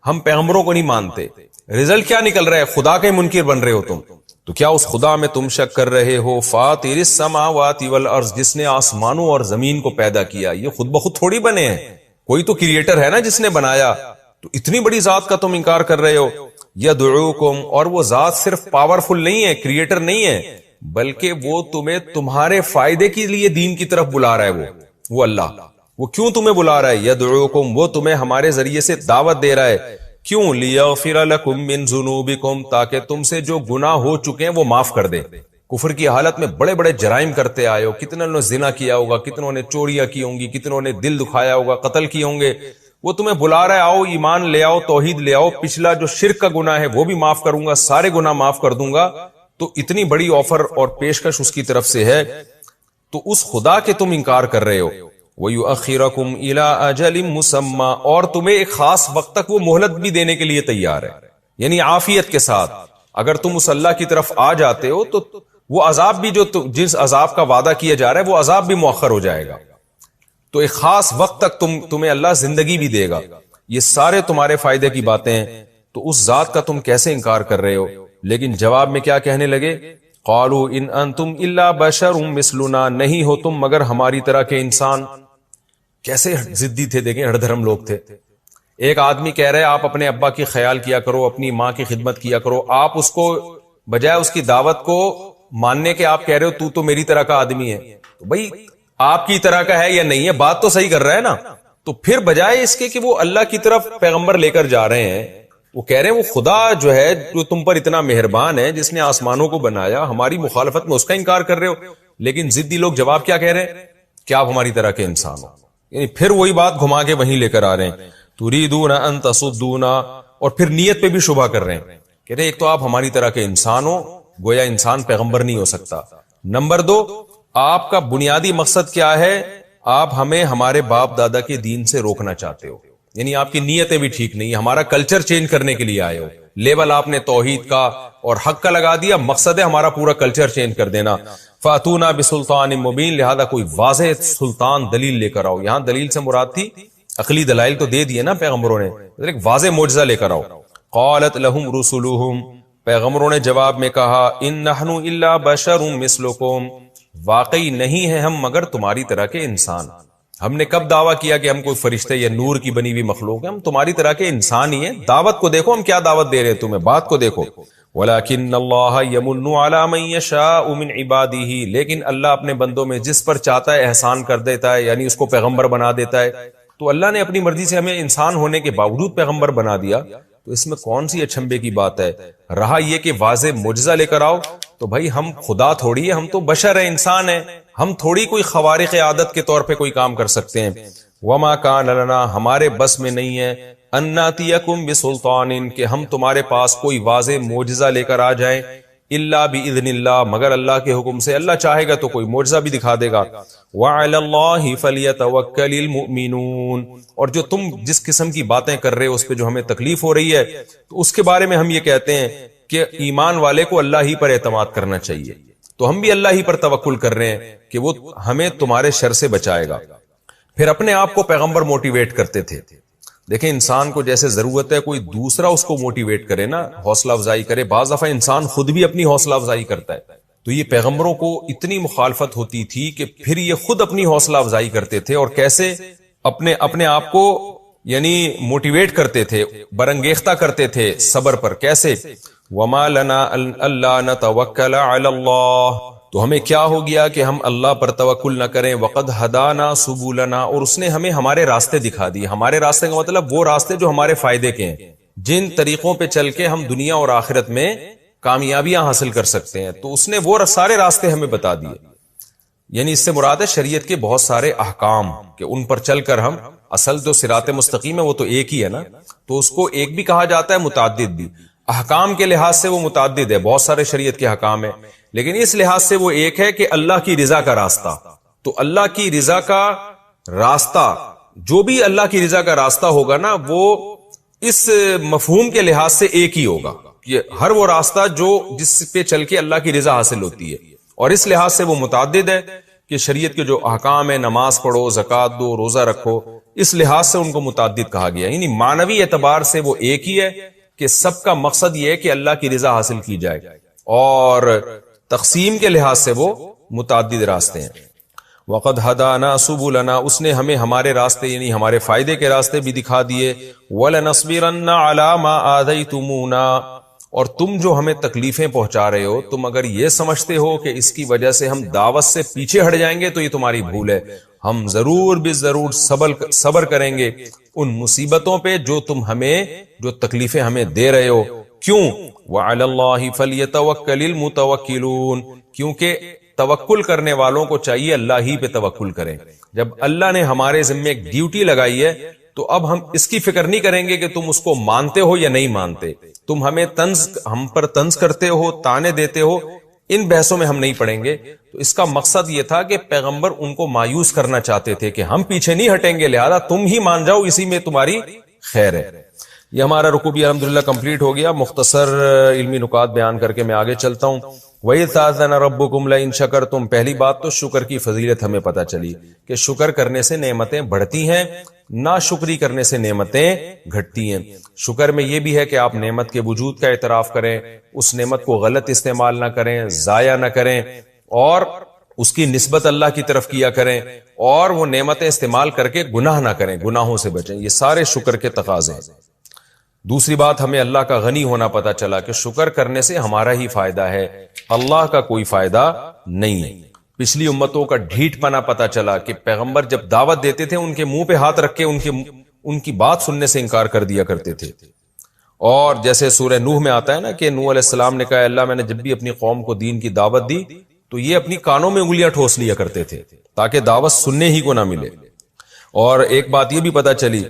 ہم پیغمبروں کو نہیں مانتے, رزلٹ کیا نکل رہا ہے, خدا کے منکر بن رہے ہو تم. تو کیا اس خدا میں تم شک کر رہے ہو, فاطر السماوات والارض, جس نے آسمانوں اور زمین کو پیدا کیا, یہ خود بخود تھوڑی بنے ہیں, کوئی تو کریٹر ہے نا جس نے بنایا, تو اتنی بڑی ذات کا تم انکار کر رہے ہو. یدعوکم, اور وہ ذات صرف پاورفل نہیں ہے, کریٹر نہیں ہے, بلکہ وہ تمہیں تمہارے فائدے کے لیے دین کی طرف بلا رہا ہے. وہ اللہ, وہ کیوں تمہیں بلا رہا ہے, یدعوکم, وہ تمہیں ہمارے ذریعے سے دعوت دے رہا ہے. کیوں, لیغفر لکم من ذنوبکم, تاکہ تم سے جو گناہ ہو چکے ہیں وہ معاف کر دے. کفر کی حالت میں بڑے بڑے جرائم کرتے آئے ہو, کتنوں نے زنا کیا ہوگا, کتنوں نے چوریاں کی ہوں گی, کتنوں نے دل دکھایا ہوگا, قتل کیے ہوں گے, وہ تمہیں بلا رہا ہے آؤ ایمان لے آؤ, توحید لے آؤ, پچھلا جو شرک کا گناہ ہے وہ بھی معاف کروں گا, سارے گناہ معاف کر دوں گا. تو اتنی بڑی آفر اور پیشکش اس کی طرف سے ہے, تو اس خدا کے تم انکار کر رہے ہو. وَيُؤَخِّرَكُمْ إِلَىٰ أَجَلٍ مُّسَمًّى, اور تمہیں ایک خاص وقت تک وہ مہلت بھی دینے کے لیے تیار ہے, یعنی عافیت کے ساتھ. اگر تم اس اللہ کی طرف آ جاتے ہو تو وہ عذاب بھی, جو جس عذاب کا وعدہ کیا جا رہا ہے وہ عذاب بھی مؤخر ہو جائے گا. تو ایک خاص وقت تک تمہیں اللہ زندگی بھی دے گا. یہ سارے تمہارے فائدے کی باتیں ہیں. تو اس ذات کا تم کیسے انکار کر رہے ہو؟ لیکن جواب میں کیا کہنے لگے؟ قالوا ان انتم الا بشر مثلنا، نہیں ہو تم مگر ہماری طرح کے انسان. کیسے ضدی تھے، دیکھیں ہڑ دھرم لوگ تھے. ایک آدمی کہہ رہے آپ اپنے ابا کی خیال کیا کرو، اپنی ماں کی خدمت کیا کرو، آپ اس کو بجائے اس کی دعوت کو ماننے کے آپ کہہ رہے ہو تو میری طرح کا آدمی ہے. تو بھائی آپ کی طرح کا ہے یا نہیں ہے، بات تو صحیح کر رہا ہے نا. تو پھر بجائے اس کے کہ وہ اللہ کی طرف پیغمبر لے کر جا رہے ہیں، وہ کہہ رہے ہیں وہ خدا جو ہے جو تم پر اتنا مہربان ہے، جس نے آسمانوں کو بنایا، ہماری مخالفت میں اس کا انکار کر رہے ہو. لیکن ضدی لوگ جواب کیا کہہ رہے ہیں؟ کہ آپ ہماری طرح کے انسان ہو. یعنی پھر وہی بات گھما کے وہیں لے کر آ رہے ہیں. تریدون ان تصدونا، اور پھر نیت پہ بھی شبہ کر رہے ہیں. کہہ رہے ہیں ایک تو آپ ہماری طرح کے انسان ہو، گویا انسان پیغمبر نہیں ہو سکتا. نمبر 2، آپ کا بنیادی مقصد کیا ہے؟ آپ ہمیں ہمارے باپ دادا کے دین سے روکنا چاہتے ہو. یعنی آپ کی نیتیں بھی ٹھیک نہیں، ہمارا کلچر چینج کرنے کے لیے آئے ہو. لیبل آپ نے توحید کا اور حق کا لگا دیا، مقصد ہے ہمارا پورا کلچر چینج کر دینا. فاتونا بسلطان مبین، لہذا کوئی واضح سلطان دلیل لے کر آؤ. یہاں دلیل سے مراد تھی عقلی دلائل تو دے دیے نا پیغمبروں نے، ایک واضح معجزہ لے کر آؤ. قالت لهم رسلهم، پیغمبروں نے جواب میں کہا ان نحن الا بشر مثلکم، واقعی نہیں ہے ہم مگر تمہاری طرح کے انسان. ہم نے کب دعویٰ کیا کہ ہم کوئی فرشتے یا نور کی بنی ہوئی مخلوق ہیں؟ ہم تمہاری طرح کے انسان ہی ہیں. دعوت کو دیکھو ہم کیا دعوت دے رہے ہیں تمہیں، بات کو دیکھو. وَلَكِنَّ اللَّهَ يَمُنُّ عَلَى مَن يَشَاءُ مِنْ عِبَادِهِ، لیکن اللہ اپنے بندوں میں جس پر چاہتا ہے احسان کر دیتا ہے، یعنی اس کو پیغمبر بنا دیتا ہے. تو اللہ نے اپنی مرضی سے ہمیں انسان ہونے کے باوجود پیغمبر بنا دیا، تو اس میں کون سی اچھمبے کی بات ہے؟ رہا یہ کہ واضح معجزہ لے کر آؤ، تو بھائی ہم خدا تھوڑی ہے، ہم تو بشر ہیں، انسان ہیں، ہم تھوڑی کوئی خوارق عادت کے طور پہ کوئی کام کر سکتے ہیں. وما کان لنا، ہمارے بس میں نہیں ہے، ان ناتیکم بسلطان، کہ ہم تمہارے پاس کوئی واضح معجزہ لے کر آ جائیں، الا باذن اللہ، مگر اللہ کے حکم سے. اللہ چاہے گا تو کوئی معجزہ بھی دکھا دے گا. وعلی اللہ فلیتوکل المؤمنون، اور جو تم جس قسم کی باتیں کر رہے ہو اس پہ جو ہمیں تکلیف ہو رہی ہے، تو اس کے بارے میں ہم یہ کہتے ہیں کہ ایمان والے کو اللہ ہی پر اعتماد کرنا چاہیے. تو ہم بھی اللہ ہی پر توکل کر رہے ہیں کہ وہ ہمیں تمہارے شر سے بچائے گا. پھر اپنے آپ کو پیغمبر موٹیویٹ کرتے تھے. دیکھیں انسان کو جیسے ضرورت ہے کوئی دوسرا اس کو موٹیویٹ کرے نا، حوصلہ افزائی کرے. بعض دفعہ انسان خود بھی اپنی حوصلہ افزائی کرتا ہے. تو یہ پیغمبروں کو اتنی مخالفت ہوتی تھی کہ پھر یہ خود اپنی حوصلہ افزائی کرتے تھے، اور کیسے اپنے آپ کو یعنی موٹیویٹ کرتے تھے، برانگیختہ کرتے تھے صبر پر. کیسے؟ وما لنا الا نتوکل علی اللہ، تو ہمیں کیا ہو گیا کہ ہم اللہ پر توکل نہ کریں. وقد ہدانا سبلنا، اور اس نے ہمیں ہمارے راستے دکھا دیے. ہمارے راستے کا مطلب وہ راستے جو ہمارے فائدے کے ہیں، جن طریقوں پہ چل کے ہم دنیا اور آخرت میں کامیابیاں حاصل کر سکتے ہیں، تو اس نے وہ سارے راستے ہمیں بتا دیے. یعنی اس سے مراد ہے شریعت کے بہت سارے احکام کہ ان پر چل کر ہم، اصل جو صراط مستقیم ہے وہ تو ایک ہی ہے نا، تو اس کو ایک بھی کہا جاتا ہے، متعدد بھی. احکام کے لحاظ سے وہ متعدد ہے، بہت سارے شریعت کے احکام ہیں، لیکن اس لحاظ سے وہ ایک ہے کہ اللہ کی رضا کا راستہ. تو اللہ کی رضا کا راستہ، جو بھی اللہ کی رضا کا راستہ ہوگا نا، وہ اس مفہوم کے لحاظ سے ایک ہی ہوگا. یہ ہر وہ راستہ جس پہ چل کے اللہ کی رضا حاصل ہوتی ہے، اور اس لحاظ سے وہ متعدد ہے کہ شریعت کے جو احکام ہیں، نماز پڑھو، زکوٰۃ دو، روزہ رکھو، اس لحاظ سے ان کو متعدد کہا گیا. یعنی معنوی اعتبار سے وہ ایک ہی ہے کہ سب کا مقصد یہ ہے کہ اللہ کی رضا حاصل کی جائے، اور تقسیم کے لحاظ سے وہ متعدد راستے ہیں. وقد ہدانا سبلنا، اس نے ہمیں ہمارے راستے یعنی ہمارے فائدے کے راستے بھی دکھا دیے. وَلَنَصْبِرَنَّ عَلَى مَا آذَيْتُمُونَا، اور تم جو ہمیں تکلیفیں پہنچا رہے ہو، تم اگر یہ سمجھتے ہو کہ اس کی وجہ سے ہم دعوت سے پیچھے ہٹ جائیں گے تو یہ تمہاری بھول ہے. ہم ضرور بھی ضرور صبر کریں گے ان مصیبتوں پہ جو تم ہمیں، جو تکلیفیں ہمیں دے رہے ہو. کیوں؟ وَعَلَى اللَّهِ فَلْيَتَوَكَّلِ الْمُتَوَكِّلُونَ، کیونکہ توکل کرنے والوں کو چاہیے اللہ ہی پہ توکل کریں. جب اللہ نے ہمارے ذمے ایک ڈیوٹی لگائی ہے تو اب ہم اس کی فکر نہیں کریں گے کہ تم اس کو مانتے ہو یا نہیں مانتے. تم ہم پر طنز کرتے ہو، تانے دیتے ہو، ان بحثوں میں ہم نہیں پڑیں گے. تو اس کا مقصد یہ تھا کہ پیغمبر ان کو مایوس کرنا چاہتے تھے کہ ہم پیچھے نہیں ہٹیں گے، لہذا تم ہی مان جاؤ، اسی میں تمہاری خیر ہے. یہ ہمارا رکوع بھی الحمدللہ کمپلیٹ ہو گیا. مختصر علمی نکات بیان کر کے میں آگے چلتا ہوں. وَإِذْ تَأَذَّنَ رَبُّكُمْ لَئِن شَكَرْتُمْ، پہلی بات تو شکر کی فضیلت ہمیں پتہ چلی کہ شکر کرنے سے نعمتیں بڑھتی ہیں، ناشکری کرنے سے نعمتیں گھٹتی ہیں۔ شکر میں یہ بھی ہے کہ آپ نعمت کے وجود کا اعتراف کریں، اس نعمت کو غلط استعمال نہ کریں، ضائع نہ کریں، اور اس کی نسبت اللہ کی طرف کیا کریں، اور وہ نعمتیں استعمال کر کے گناہ نہ کریں، گناہوں سے بچیں۔ یہ سارے شکر کے تقاضے ہیں۔ دوسری بات، ہمیں اللہ کا غنی ہونا پتا چلا کہ شکر کرنے سے ہمارا ہی فائدہ ہے، اللہ کا کوئی فائدہ نہیں ہے۔ پچھلی امتوں کا ڈھیٹ پنا پتا چلا کہ پیغمبر جب دعوت دیتے تھے ان کے منہ پہ ہاتھ رکھ کے ان کی بات سننے سے انکار کر دیا کرتے تھے۔ اور جیسے سورہ نوح میں آتا ہے نا کہ نوح علیہ السلام نے کہا اللہ میں نے جب بھی اپنی قوم کو دین کی دعوت دی تو یہ اپنی کانوں میں انگلیاں ٹھوس لیا کرتے تھے تاکہ دعوت سننے ہی کو نہ ملے۔ اور ایک بات یہ بھی پتا چلی